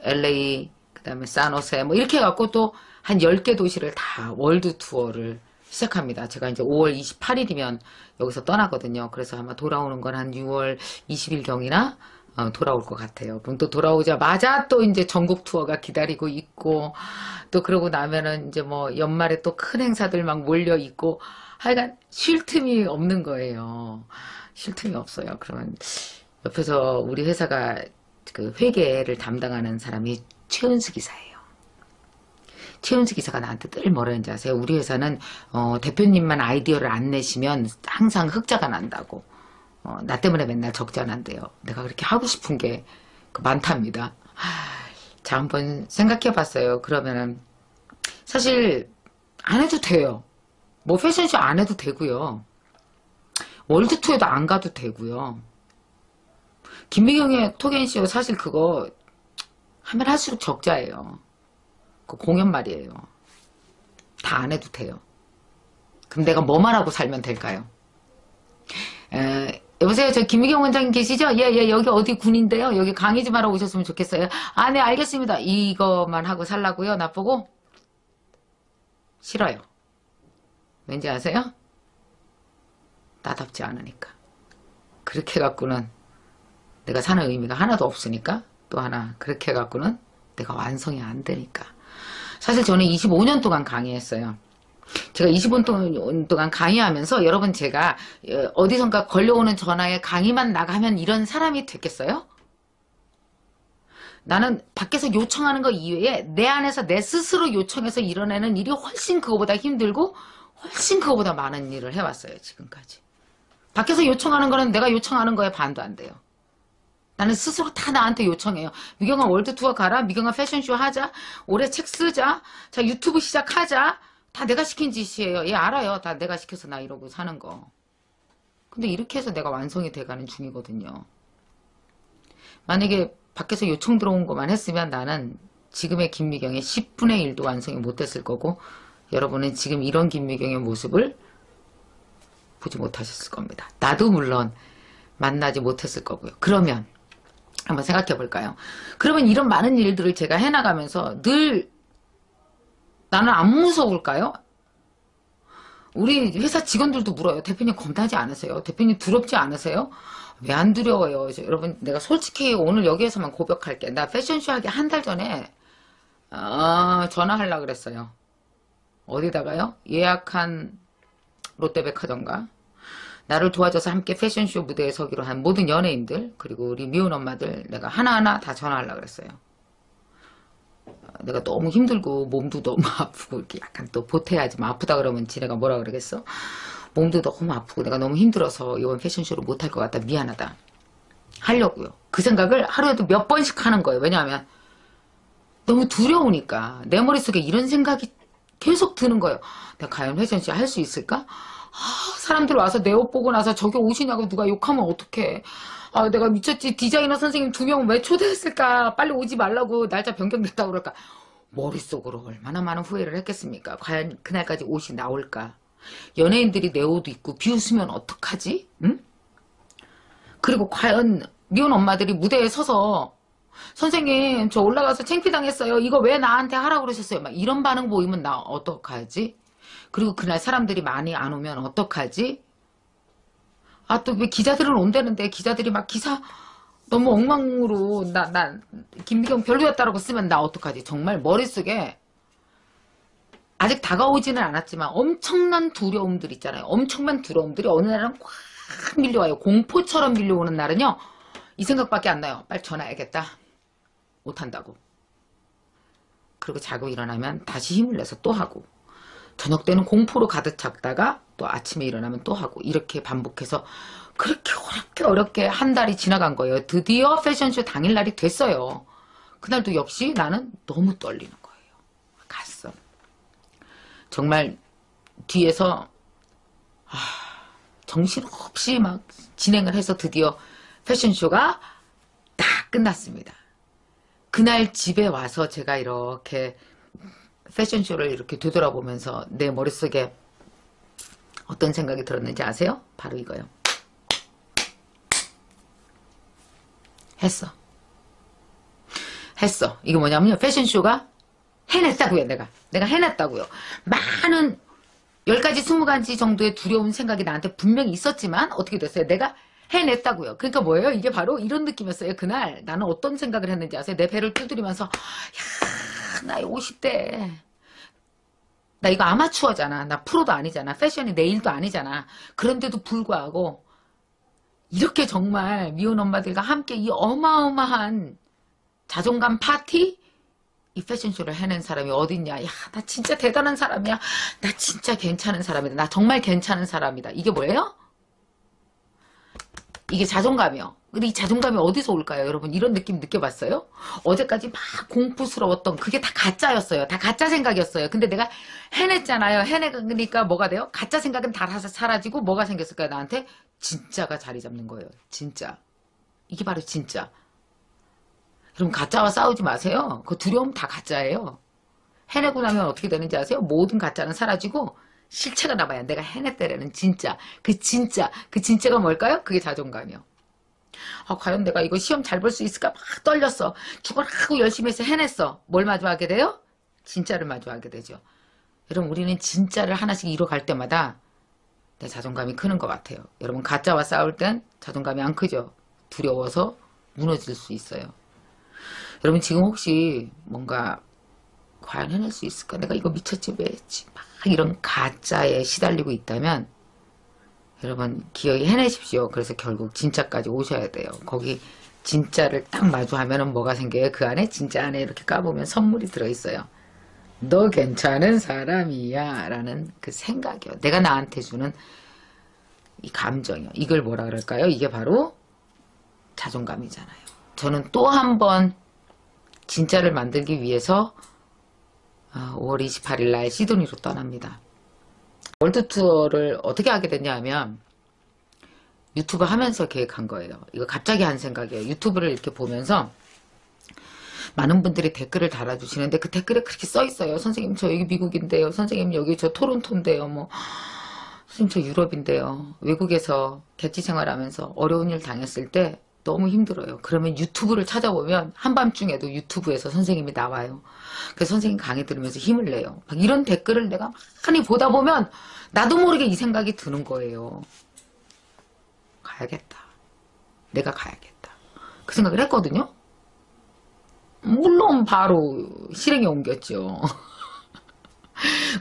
[SPEAKER 2] LA, 그 다음에 산호세 뭐 이렇게 해갖고 또 한 10개 도시를 다 월드 투어를 시작합니다. 제가 이제 5월 28일이면 여기서 떠나거든요. 그래서 아마 돌아오는 건 한 6월 20일경이나 돌아올 것 같아요. 그럼 또 돌아오자마자 또 이제 전국 투어가 기다리고 있고 또 그러고 나면은 이제 뭐 연말에 또 큰 행사들 막 몰려 있고 하여간 쉴 틈이 없는 거예요. 쉴 틈이 없어요. 그러면 옆에서 우리 회사가 그 회계를 담당하는 사람이 최은수 기사예요. 최은수 기사가 나한테 늘 뭐라 했는지 아세요? 우리 회사는 대표님만 아이디어를 안 내시면 항상 흑자가 난다고. 나 때문에 맨날 적자 난대요. 내가 그렇게 하고 싶은 게 많답니다. 자, 한번 생각해 봤어요. 그러면은 사실 안 해도 돼요. 뭐 패션쇼 안 해도 되고요. 월드 투어도 안 가도 되고요. 김미경의 톡앤쇼 사실 그거 하면 할수록 적자예요. 그 공연 말이에요. 다 안 해도 돼요. 그럼 내가 뭐만 하고 살면 될까요? 여보세요, 저 김미경 원장님 계시죠? 예, 여기 어디 군인데요? 여기 강의 좀 하러 오셨으면 좋겠어요. 네, 알겠습니다. 이거만 하고 살라고요? 나보고? 싫어요. 왠지 아세요? 나답지 않으니까. 그렇게 해갖고는 내가 사는 의미가 하나도 없으니까 또 하나 그렇게 해갖고는 내가 완성이 안 되니까. 사실 저는 25년 동안 강의했어요. 제가 25분 동안 강의하면서 여러분 제가 어디선가 걸려오는 전화에 강의만 나가면 이런 사람이 됐겠어요? 나는 밖에서 요청하는 거 이외에 내 안에서 내 스스로 요청해서 이뤄내는 일이 훨씬 그거보다 힘들고 훨씬 그거보다 많은 일을 해왔어요. 지금까지. 밖에서 요청하는 거는 내가 요청하는 거에 반도 안 돼요. 나는 스스로 다 나한테 요청해요. 미경아 월드 투어 가라. 미경아 패션쇼 하자. 올해 책 쓰자. 자 유튜브 시작하자. 다 내가 시킨 짓이에요. 얘 알아요. 다 내가 시켜서 나 이러고 사는 거. 근데 이렇게 해서 내가 완성이 돼가는 중이거든요. 만약에 밖에서 요청 들어온 것만 했으면 나는 지금의 김미경의 10분의 1도 완성이 못했을 거고 여러분은 지금 이런 김미경의 모습을 보지 못하셨을 겁니다. 나도 물론 만나지 못했을 거고요. 그러면 한번 생각해 볼까요? 그러면 이런 많은 일들을 제가 해나가면서 늘 나는 안 무서울까요? 우리 회사 직원들도 물어요. 대표님 겁나지 않으세요? 대표님 두렵지 않으세요? 왜 안 두려워요? 여러분 내가 솔직히 오늘 여기에서만 고백할게. 나 패션쇼 하기 한 달 전에 전화하려고 그랬어요. 어디다가요? 예약한 롯데백화점가 나를 도와줘서 함께 패션쇼 무대에 서기로 한 모든 연예인들 그리고 우리 미운 엄마들 내가 하나하나 다 전화하려고 그랬어요. 내가 너무 힘들고 몸도 너무 아프고 이렇게 약간 또 보태야지 뭐 아프다 그러면 지네가 뭐라 그러겠어? 몸도 너무 아프고 내가 너무 힘들어서 이번 패션쇼를 못할 것 같다. 미안하다. 하려고요. 그 생각을 하루에도 몇 번씩 하는 거예요. 왜냐하면 너무 두려우니까 내 머릿속에 이런 생각이 계속 드는 거예요. 내가 과연 패션쇼 할 수 있을까? 사람들 와서 내 옷 보고 나서 저게 옷이냐고 누가 욕하면 어떡해. 내가 미쳤지. 디자이너 선생님 2명 왜 초대했을까? 빨리 오지 말라고 날짜 변경됐다고 그럴까? 머릿속으로 얼마나 많은 후회를 했겠습니까? 과연 그날까지 옷이 나올까? 연예인들이 내 옷 입고 비웃으면 어떡하지? 응? 그리고 과연 미운 엄마들이 무대에 서서 선생님 저 올라가서 창피당했어요. 이거 왜 나한테 하라고 그러셨어요? 막 이런 반응 보이면 나 어떡하지? 그리고 그날 사람들이 많이 안 오면 어떡하지? 또 왜 기자들은 온다는데 기자들이 막 기사 너무 엉망으로 나 김미경 별로였다라고 쓰면 나 어떡하지? 정말 머릿속에 아직 다가오지는 않았지만 엄청난 두려움들 있잖아요. 엄청난 두려움들이 어느 날은 꽉 밀려와요. 공포처럼 밀려오는 날은요. 이 생각밖에 안 나요. 빨리 전화해야겠다. 못한다고. 그리고 자고 일어나면 다시 힘을 내서 또 하고 저녁 때는 공포로 가득 찼다가 또 아침에 일어나면 또 하고 이렇게 반복해서 그렇게 어렵게 한 달이 지나간 거예요. 드디어 패션쇼 당일날이 됐어요. 그날도 역시 나는 너무 떨리는 거예요. 갔어. 정말 뒤에서 정신없이 막 진행을 해서 드디어 패션쇼가 딱 끝났습니다. 그날 집에 와서 제가 이렇게 패션쇼를 이렇게 되돌아보면서 내 머릿속에 어떤 생각이 들었는지 아세요? 바로 이거요. 했어. 이거 뭐냐면요. 패션쇼가 해냈다고요. 내가 해냈다고요. 많은 10가지 20가지 정도의 두려운 생각이 나한테 분명히 있었지만 어떻게 됐어요? 내가 해냈다고요. 그러니까 뭐예요? 이게 바로 이런 느낌이었어요. 그날 나는 어떤 생각을 했는지 아세요? 내 배를 두드리면서 야, 나 50대 나 이거 아마추어잖아. 나 프로도 아니잖아. 패션이 내 일도 아니잖아. 그런데도 불구하고 이렇게 정말 미운 엄마들과 함께 이 어마어마한 자존감 파티? 이 패션쇼를 해낸 사람이 어딨냐. 야, 나 진짜 대단한 사람이야. 나 진짜 괜찮은 사람이다. 나 정말 괜찮은 사람이다. 이게 뭐예요? 이게 자존감이요. 근데 이 자존감이 어디서 올까요? 여러분 이런 느낌 느껴봤어요? 어제까지 막 공포스러웠던 그게 다 가짜였어요. 다 가짜 생각이었어요. 근데 내가 해냈잖아요. 해내니까 뭐가 돼요? 가짜 생각은 다 사라지고 뭐가 생겼을까요? 나한테 진짜가 자리 잡는 거예요. 진짜. 이게 바로 진짜. 그럼 가짜와 싸우지 마세요. 그 두려움 다 가짜예요. 해내고 나면 어떻게 되는지 아세요? 모든 가짜는 사라지고 실체가 남아요. 내가 해냈다라는 진짜. 그 진짜가 뭘까요? 그게 자존감이요. 과연 내가 이거 시험 잘 볼 수 있을까? 막 떨렸어. 죽어라고 열심히 해서 해냈어. 뭘 마주하게 돼요? 진짜를 마주하게 되죠. 여러분 우리는 진짜를 하나씩 이뤄갈 때마다 내 자존감이 크는 것 같아요. 여러분 가짜와 싸울 땐 자존감이 안 크죠. 두려워서 무너질 수 있어요. 여러분 지금 혹시 뭔가 과연 해낼 수 있을까? 내가 이거 미쳤지 왜 했지? 막 이런 가짜에 시달리고 있다면 여러분 기어이 해내십시오. 그래서 결국 진짜까지 오셔야 돼요. 거기 진짜를 딱 마주하면 뭐가 생겨요? 그 안에 진짜 안에 이렇게 까보면 선물이 들어있어요. 너 괜찮은 사람이야 라는 그 생각이요. 내가 나한테 주는 이 감정이요. 이걸 뭐라 그럴까요? 이게 바로 자존감이잖아요. 저는 또 한 번 진짜를 만들기 위해서 5월 28일 날 시드니로 떠납니다. 월드 투어를 어떻게 하게 됐냐 하면 유튜브 하면서 계획한 거예요. 이거 갑자기 한 생각이에요. 유튜브를 이렇게 보면서 많은 분들이 댓글을 달아주시는데 그 댓글에 그렇게 써 있어요. 선생님 저 여기 미국인데요. 선생님 여기 저 토론토인데요. 뭐 선생님 저 유럽인데요. 외국에서 객지 생활하면서 어려운 일 당했을 때 너무 힘들어요. 그러면 유튜브를 찾아보면 한밤중에도 유튜브에서 선생님이 나와요. 그래서 선생님 강의 들으면서 힘을 내요. 막 이런 댓글을 내가 많이 보다 보면 나도 모르게 이 생각이 드는 거예요. 가야겠다. 내가 가야겠다. 그 생각을 했거든요. 물론 바로 실행에 옮겼죠.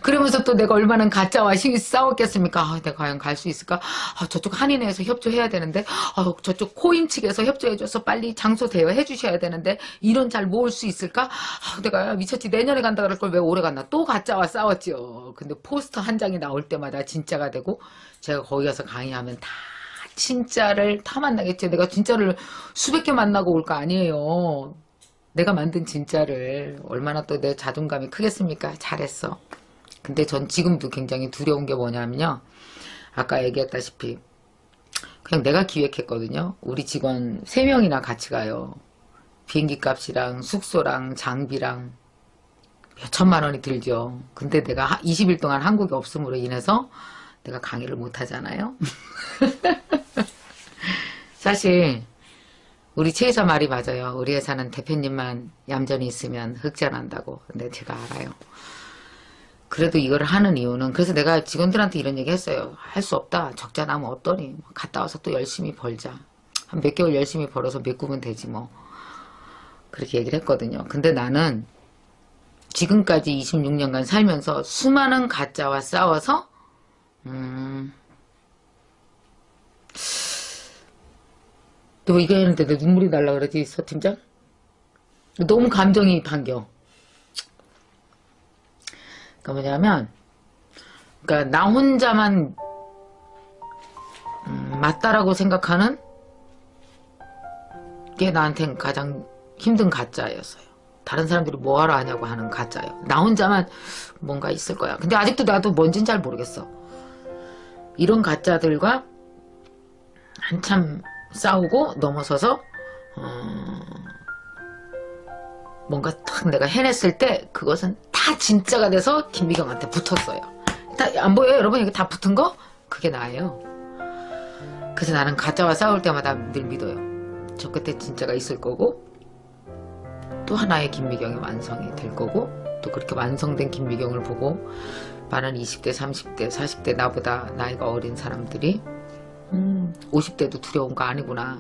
[SPEAKER 2] 그러면서 또 내가 얼마나 가짜와 싸웠겠습니까? 내가 과연 갈 수 있을까? 저쪽 한인회에서 협조해야 되는데 저쪽 코인 측에서 협조해줘서 빨리 장소 대여해 주셔야 되는데 이런 잘 모을 수 있을까? 내가 미쳤지. 내년에 간다 그럴 걸 왜 올해 갔나? 또 가짜와 싸웠죠. 근데 포스터 한 장이 나올 때마다 진짜가 되고 제가 거기 가서 강의하면 다 진짜를 다 만나겠죠. 내가 진짜를 수백 개 만나고 올 거 아니에요. 내가 만든 진짜를 얼마나 또 내 자존감이 크겠습니까? 잘했어. 근데 전 지금도 굉장히 두려운 게 뭐냐면요. 아까 얘기했다시피 그냥 내가 기획했거든요. 우리 직원 3명이나 같이 가요. 비행기 값이랑 숙소랑 장비랑 몇 천만 원이 들죠. 근데 내가 20일 동안 한국에 없음으로 인해서 내가 강의를 못 하잖아요. 사실 우리 최 회사 말이 맞아요. 우리 회사는 대표님만 얌전히 있으면 흑자난다고. 근데 제가 알아요. 그래도 이걸 하는 이유는 그래서 내가 직원들한테 이런 얘기 했어요. 할 수 없다. 적자 나면 어떠니? 갔다 와서 또 열심히 벌자. 한 몇 개월 열심히 벌어서 메꾸면 되지 뭐. 그렇게 얘기를 했거든요. 근데 나는 지금까지 26년간 살면서 수많은 가짜와 싸워서 너 이거 했는데 내 눈물이 날라 그러지, 서 팀장? 너무 감정이 반겨. 그러니까 뭐냐면, 그러니까 나 혼자만 맞다라고 생각하는 게 나한테는 가장 힘든 가짜였어요. 다른 사람들이 뭐하러 하냐고 하는 가짜예요. 나 혼자만 뭔가 있을 거야. 근데 아직도 나도 뭔진 잘 모르겠어. 이런 가짜들과 한참 싸우고 넘어서서 뭔가 딱 내가 해냈을 때 그것은 다 진짜가 돼서 김미경한테 붙었어요. 안 보여요? 여러분 이게 다 붙은 거? 그게 나예요. 그래서 나는 가짜와 싸울 때마다 늘 믿어요. 저 끝에 진짜가 있을 거고 또 하나의 김미경이 완성이 될 거고 또 그렇게 완성된 김미경을 보고 많은 20대, 30대, 40대 나보다 나이가 어린 사람들이 50대도 두려운 거 아니구나.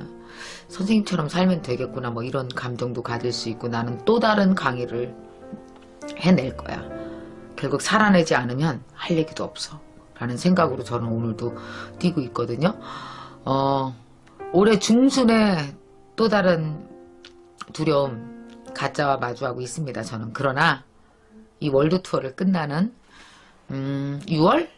[SPEAKER 2] 선생님처럼 살면 되겠구나. 뭐 이런 감정도 가질 수 있고 나는 또 다른 강의를 해낼 거야. 결국 살아내지 않으면 할 얘기도 없어. 라는 생각으로 저는 오늘도 뛰고 있거든요. 올해 중순에 또 다른 두려움, 가짜와 마주하고 있습니다. 저는. 그러나 이 월드 투어를 끝나는 6월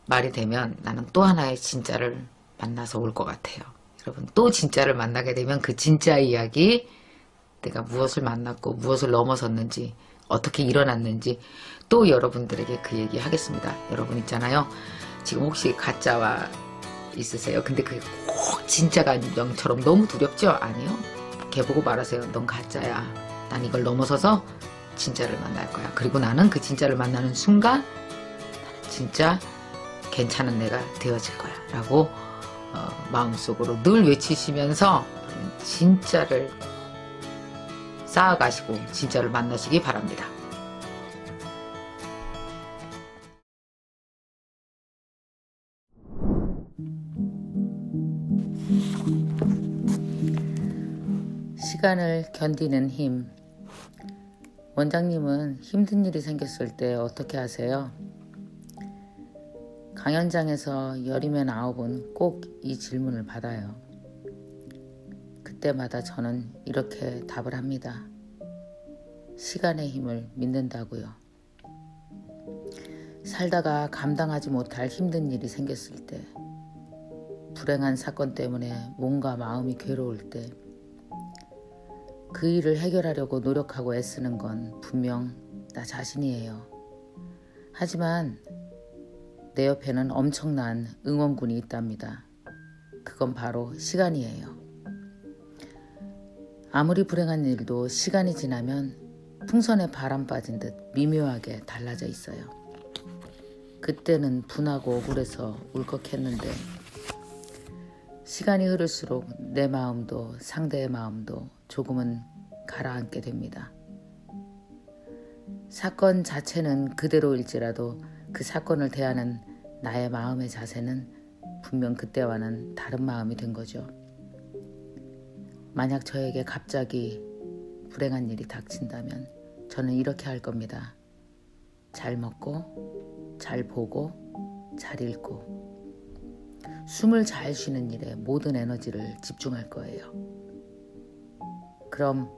[SPEAKER 2] 말이 되면 나는 또 하나의 진짜를 만나서 올 것 같아요. 여러분 또 진짜를 만나게 되면 그 진짜 이야기 내가 무엇을 만났고 무엇을 넘어섰는지 어떻게 일어났는지 또 여러분들에게 그 얘기 하겠습니다. 여러분 있잖아요. 지금 혹시 가짜와 있으세요? 근데 그게 꼭 진짜 감정처럼 너무 두렵죠? 아니요. 걔 보고 말하세요. 넌 가짜야. 난 이걸 넘어서서 진짜를 만날 거야. 그리고 나는 그 진짜를 만나는 순간 나는 진짜 괜찮은 내가 되어질 거야. 라고 마음속으로 늘 외치시면서 진짜를 쌓아가시고 진짜를 만나시기 바랍니다. 시간을 견디는 힘. 원장님은 힘든 일이 생겼을 때 어떻게 하세요? 강연장에서 10이면 9은 꼭 이 질문을 받아요. 그때마다 저는 이렇게 답을 합니다. 시간의 힘을 믿는다고요. 살다가 감당하지 못할 힘든 일이 생겼을 때, 불행한 사건 때문에 몸과 마음이 괴로울 때, 그 일을 해결하려고 노력하고 애쓰는 건 분명 나 자신이에요. 하지만 내 옆에는 엄청난 응원군이 있답니다. 그건 바로 시간이에요. 아무리 불행한 일도 시간이 지나면 풍선에 바람 빠진 듯 미묘하게 달라져 있어요. 그때는 분하고 억울해서 울컥했는데 시간이 흐를수록 내 마음도 상대의 마음도 조금은 가라앉게 됩니다. 사건 자체는 그대로일지라도 그 사건을 대하는 나의 마음의 자세는 분명 그때와는 다른 마음이 된 거죠. 만약 저에게 갑자기 불행한 일이 닥친다면 저는 이렇게 할 겁니다. 잘 먹고, 잘 보고, 잘 읽고, 숨을 잘 쉬는 일에 모든 에너지를 집중할 거예요. 그럼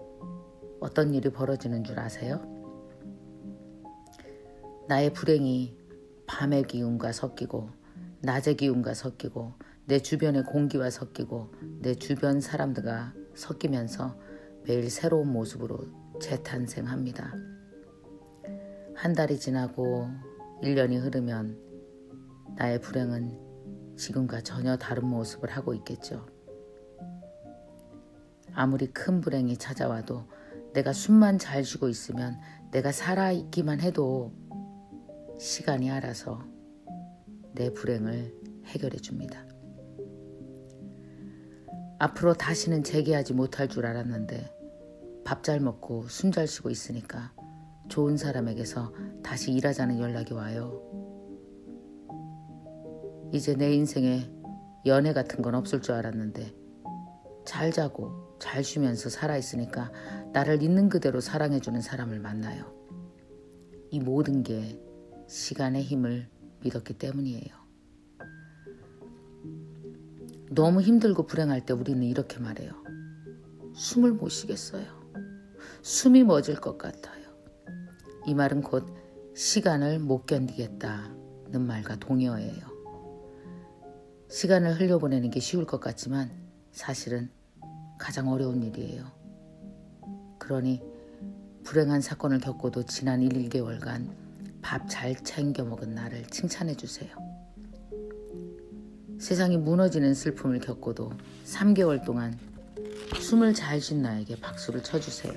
[SPEAKER 2] 어떤 일이 벌어지는 줄 아세요? 나의 불행이 밤의 기운과 섞이고 낮의 기운과 섞이고 내 주변의 공기와 섞이고 내 주변 사람들과 섞이면서 매일 새로운 모습으로 재탄생합니다. 한 달이 지나고 1년이 흐르면 나의 불행은 지금과 전혀 다른 모습을 하고 있겠죠. 아무리 큰 불행이 찾아와도 내가 숨만 잘 쉬고 있으면, 내가 살아있기만 해도 시간이 알아서 내 불행을 해결해 줍니다. 앞으로 다시는 재기하지 못할 줄 알았는데 밥 잘 먹고 숨 잘 쉬고 있으니까 좋은 사람에게서 다시 일하자는 연락이 와요. 이제 내 인생에 연애 같은 건 없을 줄 알았는데 잘 자고 잘 쉬면서 살아있으니까 나를 있는 그대로 사랑해주는 사람을 만나요. 이 모든 게 시간의 힘을 믿었기 때문이에요. 너무 힘들고 불행할 때 우리는 이렇게 말해요. 숨을 못 쉬겠어요. 숨이 멎을 것 같아요. 이 말은 곧 시간을 못 견디겠다는 말과 동의어예요. 시간을 흘려보내는 게 쉬울 것 같지만 사실은 가장 어려운 일이에요. 그러니 불행한 사건을 겪고도 지난 1개월간 밥 잘 챙겨 먹은 나를 칭찬해 주세요. 세상이 무너지는 슬픔을 겪고도 3개월 동안 숨을 잘 쉰 나에게 박수를 쳐주세요.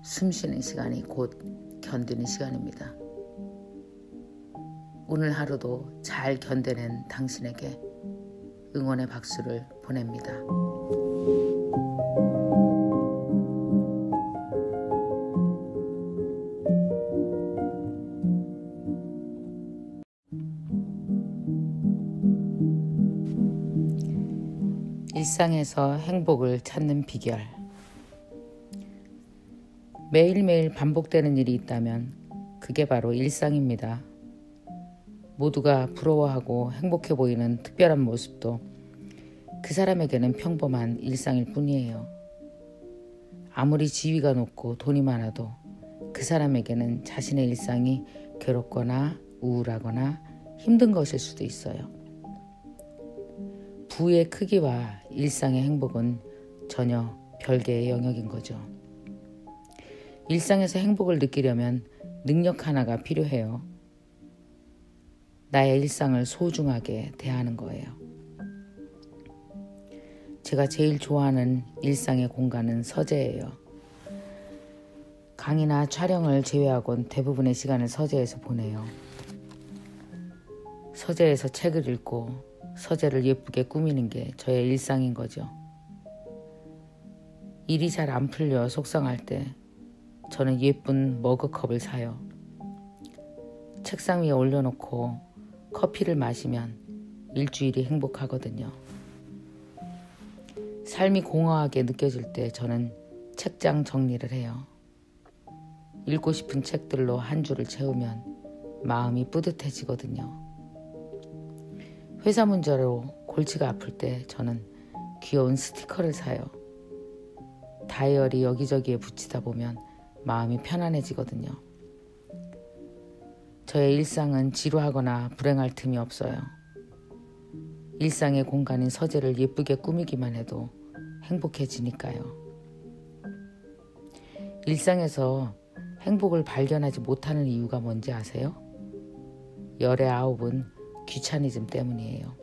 [SPEAKER 2] 숨 쉬는 시간이 곧 견디는 시간입니다. 오늘 하루도 잘 견뎌낸 당신에게 응원의 박수를 보냅니다. 일상에서 행복을 찾는 비결. 매일매일 반복되는 일이 있다면 그게 바로 일상입니다. 모두가 부러워하고 행복해 보이는 특별한 모습도 그 사람에게는 평범한 일상일 뿐이에요. 아무리 지위가 높고 돈이 많아도 그 사람에게는 자신의 일상이 괴롭거나 우울하거나 힘든 것일 수도 있어요. 부의 크기와 일상의 행복은 전혀 별개의 영역인 거죠. 일상에서 행복을 느끼려면 능력 하나가 필요해요. 나의 일상을 소중하게 대하는 거예요. 제가 제일 좋아하는 일상의 공간은 서재예요. 강의나 촬영을 제외하곤 대부분의 시간을 서재에서 보내요. 서재에서 책을 읽고 서재를 예쁘게 꾸미는 게 저의 일상인 거죠. 일이 잘 안 풀려 속상할 때 저는 예쁜 머그컵을 사요. 책상 위에 올려놓고 커피를 마시면 일주일이 행복하거든요. 삶이 공허하게 느껴질 때 저는 책장 정리를 해요. 읽고 싶은 책들로 한 줄을 채우면 마음이 뿌듯해지거든요. 회사 문제로 골치가 아플 때 저는 귀여운 스티커를 사요. 다이어리 여기저기에 붙이다 보면 마음이 편안해지거든요. 저의 일상은 지루하거나 불행할 틈이 없어요. 일상의 공간인 서재를 예쁘게 꾸미기만 해도 행복해지니까요. 일상에서 행복을 발견하지 못하는 이유가 뭔지 아세요? 열의 9은 귀차니즘 때문이에요.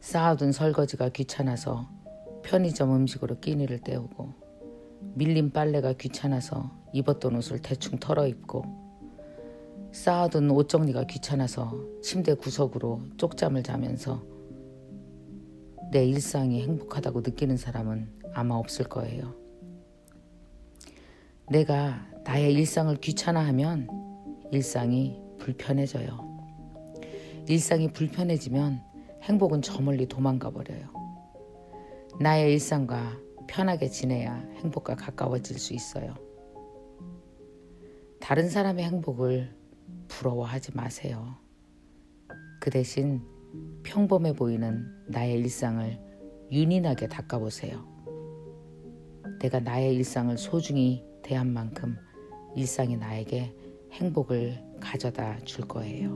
[SPEAKER 2] 쌓아둔 설거지가 귀찮아서 편의점 음식으로 끼니를 때우고, 밀린 빨래가 귀찮아서 입었던 옷을 대충 털어입고, 쌓아둔 옷 정리가 귀찮아서 침대 구석으로 쪽잠을 자면서 내 일상이 행복하다고 느끼는 사람은 아마 없을 거예요. 내가 나의 일상을 귀찮아하면 일상이 불편해져요. 일상이 불편해지면 행복은 저 멀리 도망가 버려요. 나의 일상과 편하게 지내야 행복과 가까워질 수 있어요. 다른 사람의 행복을 부러워하지 마세요. 그 대신 평범해 보이는 나의 일상을 윤인하게 닦아보세요. 내가 나의 일상을 소중히 대한 만큼 일상이 나에게 행복을 가져다 줄 거예요.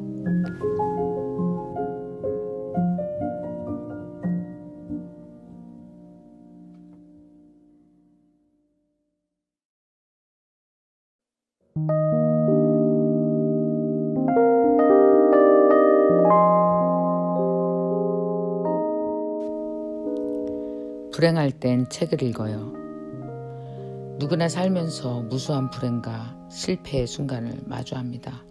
[SPEAKER 2] 불행할 땐 책을 읽어요. 누구나 살면서 무수한 불행과 실패의 순간을 마주합니다.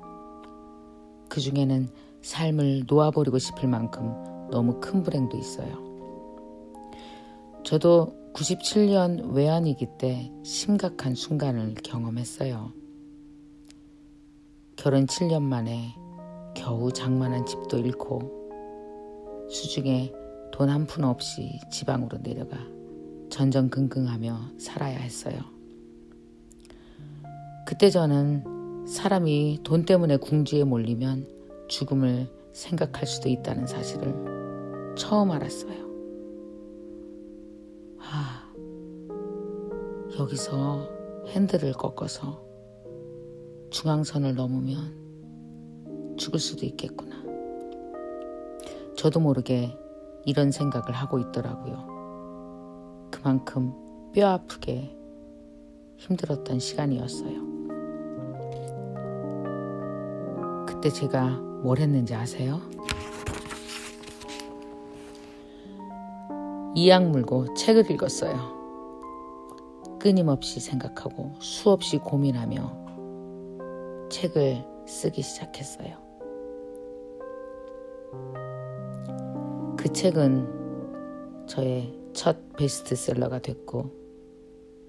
[SPEAKER 2] 그 중에는 삶을 놓아버리고 싶을 만큼 너무 큰 불행도 있어요. 저도 97년 외환위기 때 심각한 순간을 경험했어요. 결혼 7년 만에 겨우 장만한 집도 잃고 수중에 돈 한 푼 없이 지방으로 내려가 전전긍긍하며 살아야 했어요. 그때 저는 사람이 돈 때문에 궁지에 몰리면 죽음을 생각할 수도 있다는 사실을 처음 알았어요. 여기서 핸들을 꺾어서 중앙선을 넘으면 죽을 수도 있겠구나. 저도 모르게 이런 생각을 하고 있더라고요. 그만큼 뼈 아프게 힘들었던 시간이었어요. 그때 제가 뭘 했는지 아세요? 이악 물고 책을 읽었어요. 끊임없이 생각하고 수없이 고민하며 책을 쓰기 시작했어요. 그 책은 저의 첫 베스트셀러가 됐고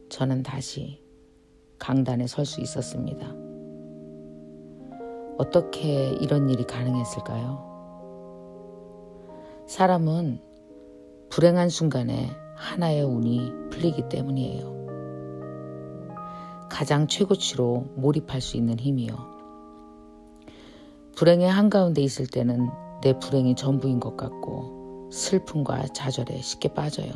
[SPEAKER 2] 저는 다시 강단에 설 수 있었습니다. 어떻게 이런 일이 가능했을까요? 사람은 불행한 순간에 하나의 운이 풀리기 때문이에요. 가장 최고치로 몰입할 수 있는 힘이요. 불행의 한가운데 있을 때는 내 불행이 전부인 것 같고 슬픔과 좌절에 쉽게 빠져요.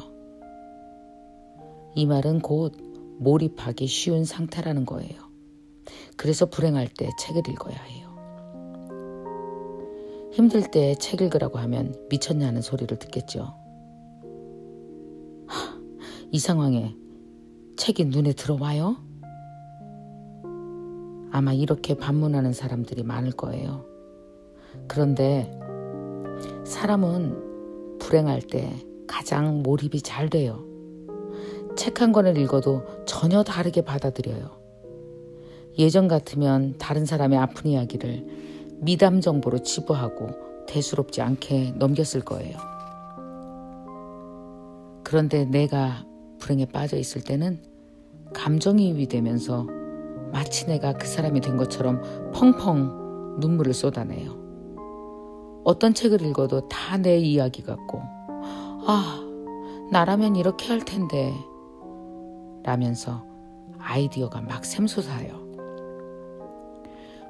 [SPEAKER 2] 이 말은 곧 몰입하기 쉬운 상태라는 거예요. 그래서 불행할 때 책을 읽어야 해요. 힘들 때 책 읽으라고 하면 미쳤냐는 소리를 듣겠죠. 이 상황에 책이 눈에 들어와요? 아마 이렇게 반문하는 사람들이 많을 거예요. 그런데 사람은 불행할 때 가장 몰입이 잘 돼요. 책 한 권을 읽어도 전혀 다르게 받아들여요. 예전 같으면 다른 사람의 아픈 이야기를 미담 정보로 치부하고 대수롭지 않게 넘겼을 거예요. 그런데 내가 불행에 빠져 있을 때는 감정이입이 되면서 마치 내가 그 사람이 된 것처럼 펑펑 눈물을 쏟아내요. 어떤 책을 읽어도 다 내 이야기 같고 나라면 이렇게 할 텐데 라면서 아이디어가 막 샘솟아요.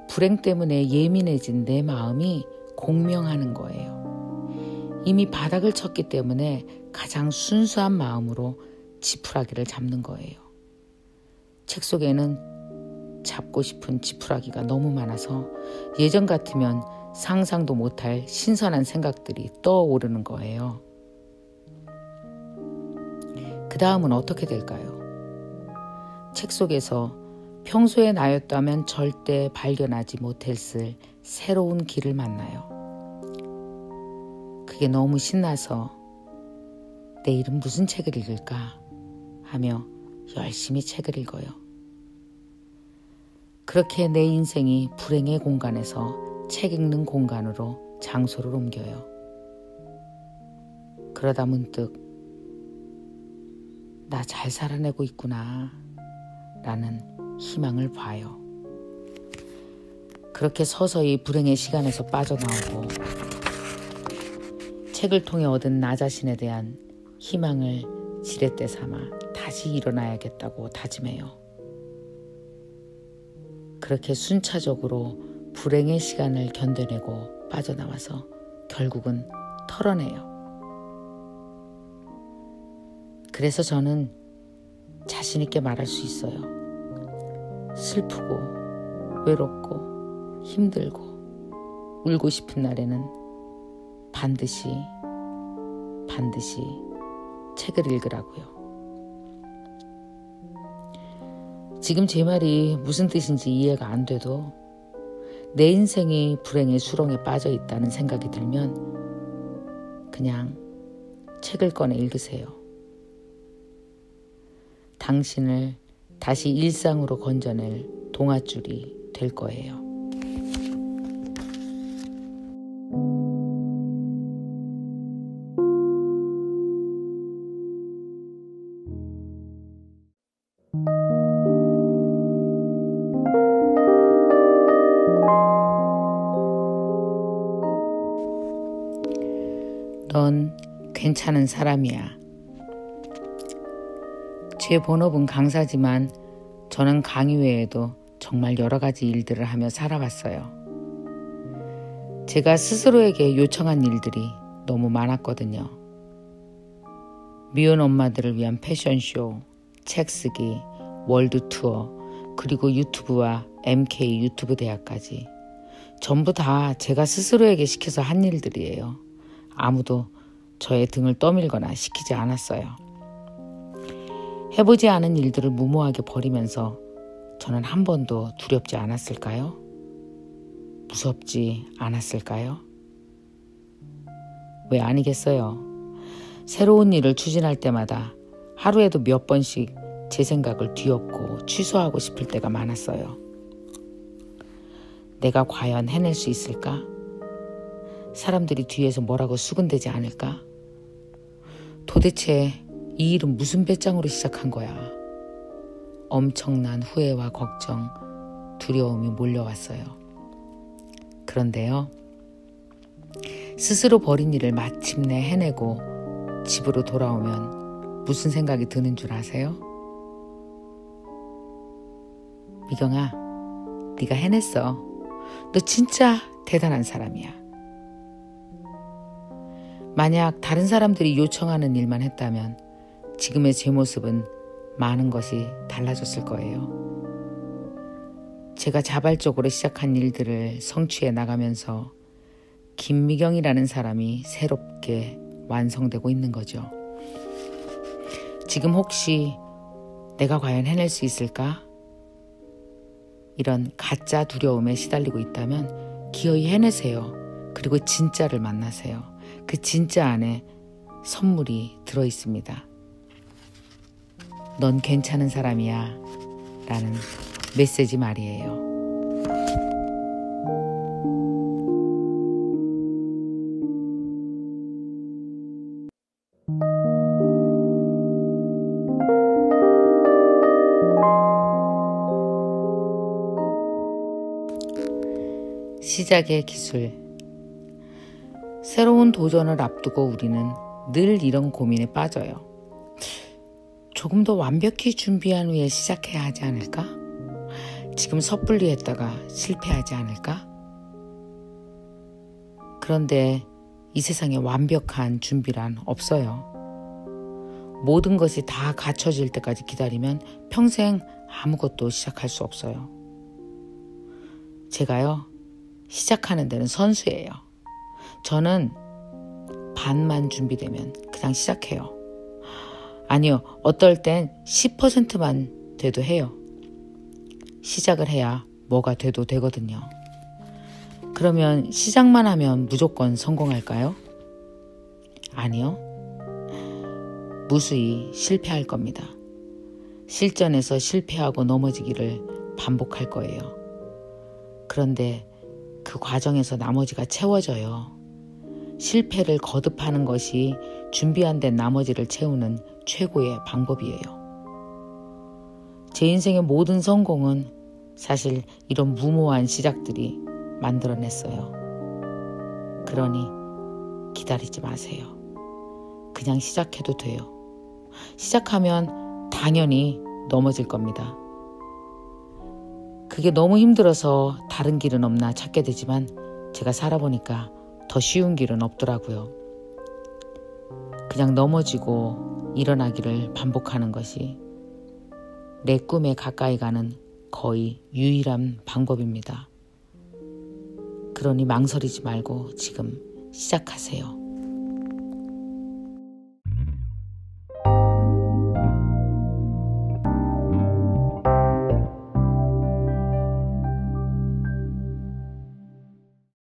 [SPEAKER 2] 불행 때문에 예민해진 내 마음이 공명하는 거예요. 이미 바닥을 쳤기 때문에 가장 순수한 마음으로 지푸라기를 잡는 거예요. 책 속에는 잡고 싶은 지푸라기가 너무 많아서 예전 같으면 상상도 못할 신선한 생각들이 떠오르는 거예요. 그 다음은 어떻게 될까요? 책 속에서 평소의 나였다면 절대 발견하지 못했을 새로운 길을 만나요. 그게 너무 신나서 내일은 무슨 책을 읽을까 하며 열심히 책을 읽어요. 그렇게 내 인생이 불행의 공간에서 책 읽는 공간으로 장소를 옮겨요. 그러다 문득 나 잘 살아내고 있구나 라는 희망을 봐요. 그렇게 서서히 불행의 시간에서 빠져나오고 책을 통해 얻은 나 자신에 대한 희망을 지렛대 삼아 다시 일어나야겠다고 다짐해요. 그렇게 순차적으로 불행의 시간을 견뎌내고 빠져나와서 결국은 털어내요. 그래서 저는 자신 있게 말할 수 있어요. 슬프고 외롭고 힘들고 울고 싶은 날에는 반드시 책을 읽으라고요. 지금 제 말이 무슨 뜻인지 이해가 안 돼도 내 인생이 불행의 수렁에 빠져 있다는 생각이 들면 그냥 책을 꺼내 읽으세요. 당신을 다시 일상으로 건져낼 동아줄이 될 거예요. 넌 괜찮은 사람이야. 제 본업은 강사지만 저는 강의 외에도 정말 여러 가지 일들을 하며 살아왔어요. 제가 스스로에게 요청한 일들이 너무 많았거든요. 미혼 엄마들을 위한 패션쇼, 책 쓰기, 월드 투어, 그리고 유튜브와 MK 유튜브 대학까지 전부 다 제가 스스로에게 시켜서 한 일들이에요. 아무도 저의 등을 떠밀거나 시키지 않았어요. 해보지 않은 일들을 무모하게 버리면서 저는 한 번도 두렵지 않았을까요? 무섭지 않았을까요? 왜 아니겠어요? 새로운 일을 추진할 때마다 하루에도 몇 번씩 제 생각을 뒤엎고 취소하고 싶을 때가 많았어요. 내가 과연 해낼 수 있을까? 사람들이 뒤에서 뭐라고 수군대지 않을까? 도대체 이 일은 무슨 배짱으로 시작한 거야? 엄청난 후회와 걱정, 두려움이 몰려왔어요. 그런데요, 스스로 벌인 일을 마침내 해내고 집으로 돌아오면 무슨 생각이 드는 줄 아세요? 미경아, 네가 해냈어. 너 진짜 대단한 사람이야. 만약 다른 사람들이 요청하는 일만 했다면 지금의 제 모습은 많은 것이 달라졌을 거예요. 제가 자발적으로 시작한 일들을 성취해 나가면서 김미경이라는 사람이 새롭게 완성되고 있는 거죠. 지금 혹시 내가 과연 해낼 수 있을까? 이런 가짜 두려움에 시달리고 있다면 기어이 해내세요. 그리고 진짜를 만나세요. 그 진짜 안에 선물이 들어있습니다. 넌 괜찮은 사람이야 라는 메시지 말이에요. 시작의 기술. 새로운 도전을 앞두고 우리는 늘 이런 고민에 빠져요. 조금 더 완벽히 준비한 후에 시작해야 하지 않을까? 지금 섣불리 했다가 실패하지 않을까? 그런데 이 세상에 완벽한 준비란 없어요. 모든 것이 다 갖춰질 때까지 기다리면 평생 아무것도 시작할 수 없어요. 제가요, 시작하는 데는 선수예요. 저는 반만 준비되면 그냥 시작해요. 아니요, 어떨 땐 10%만 돼도 해요. 시작을 해야 뭐가 돼도 되거든요. 그러면 시작만 하면 무조건 성공할까요? 아니요. 무수히 실패할 겁니다. 실전에서 실패하고 넘어지기를 반복할 거예요. 그런데 그 과정에서 나머지가 채워져요. 실패를 거듭하는 것이 준비한 데 나머지를 채우는 최고의 방법이에요. 제 인생의 모든 성공은 사실 이런 무모한 시작들이 만들어냈어요. 그러니 기다리지 마세요. 그냥 시작해도 돼요. 시작하면 당연히 넘어질 겁니다. 그게 너무 힘들어서 다른 길은 없나 찾게 되지만 제가 살아보니까 더 쉬운 길은 없더라고요. 그냥 넘어지고 일어나기를 반복하는 것이 내 꿈에 가까이 가는 거의 유일한 방법입니다. 그러니 망설이지 말고 지금 시작하세요.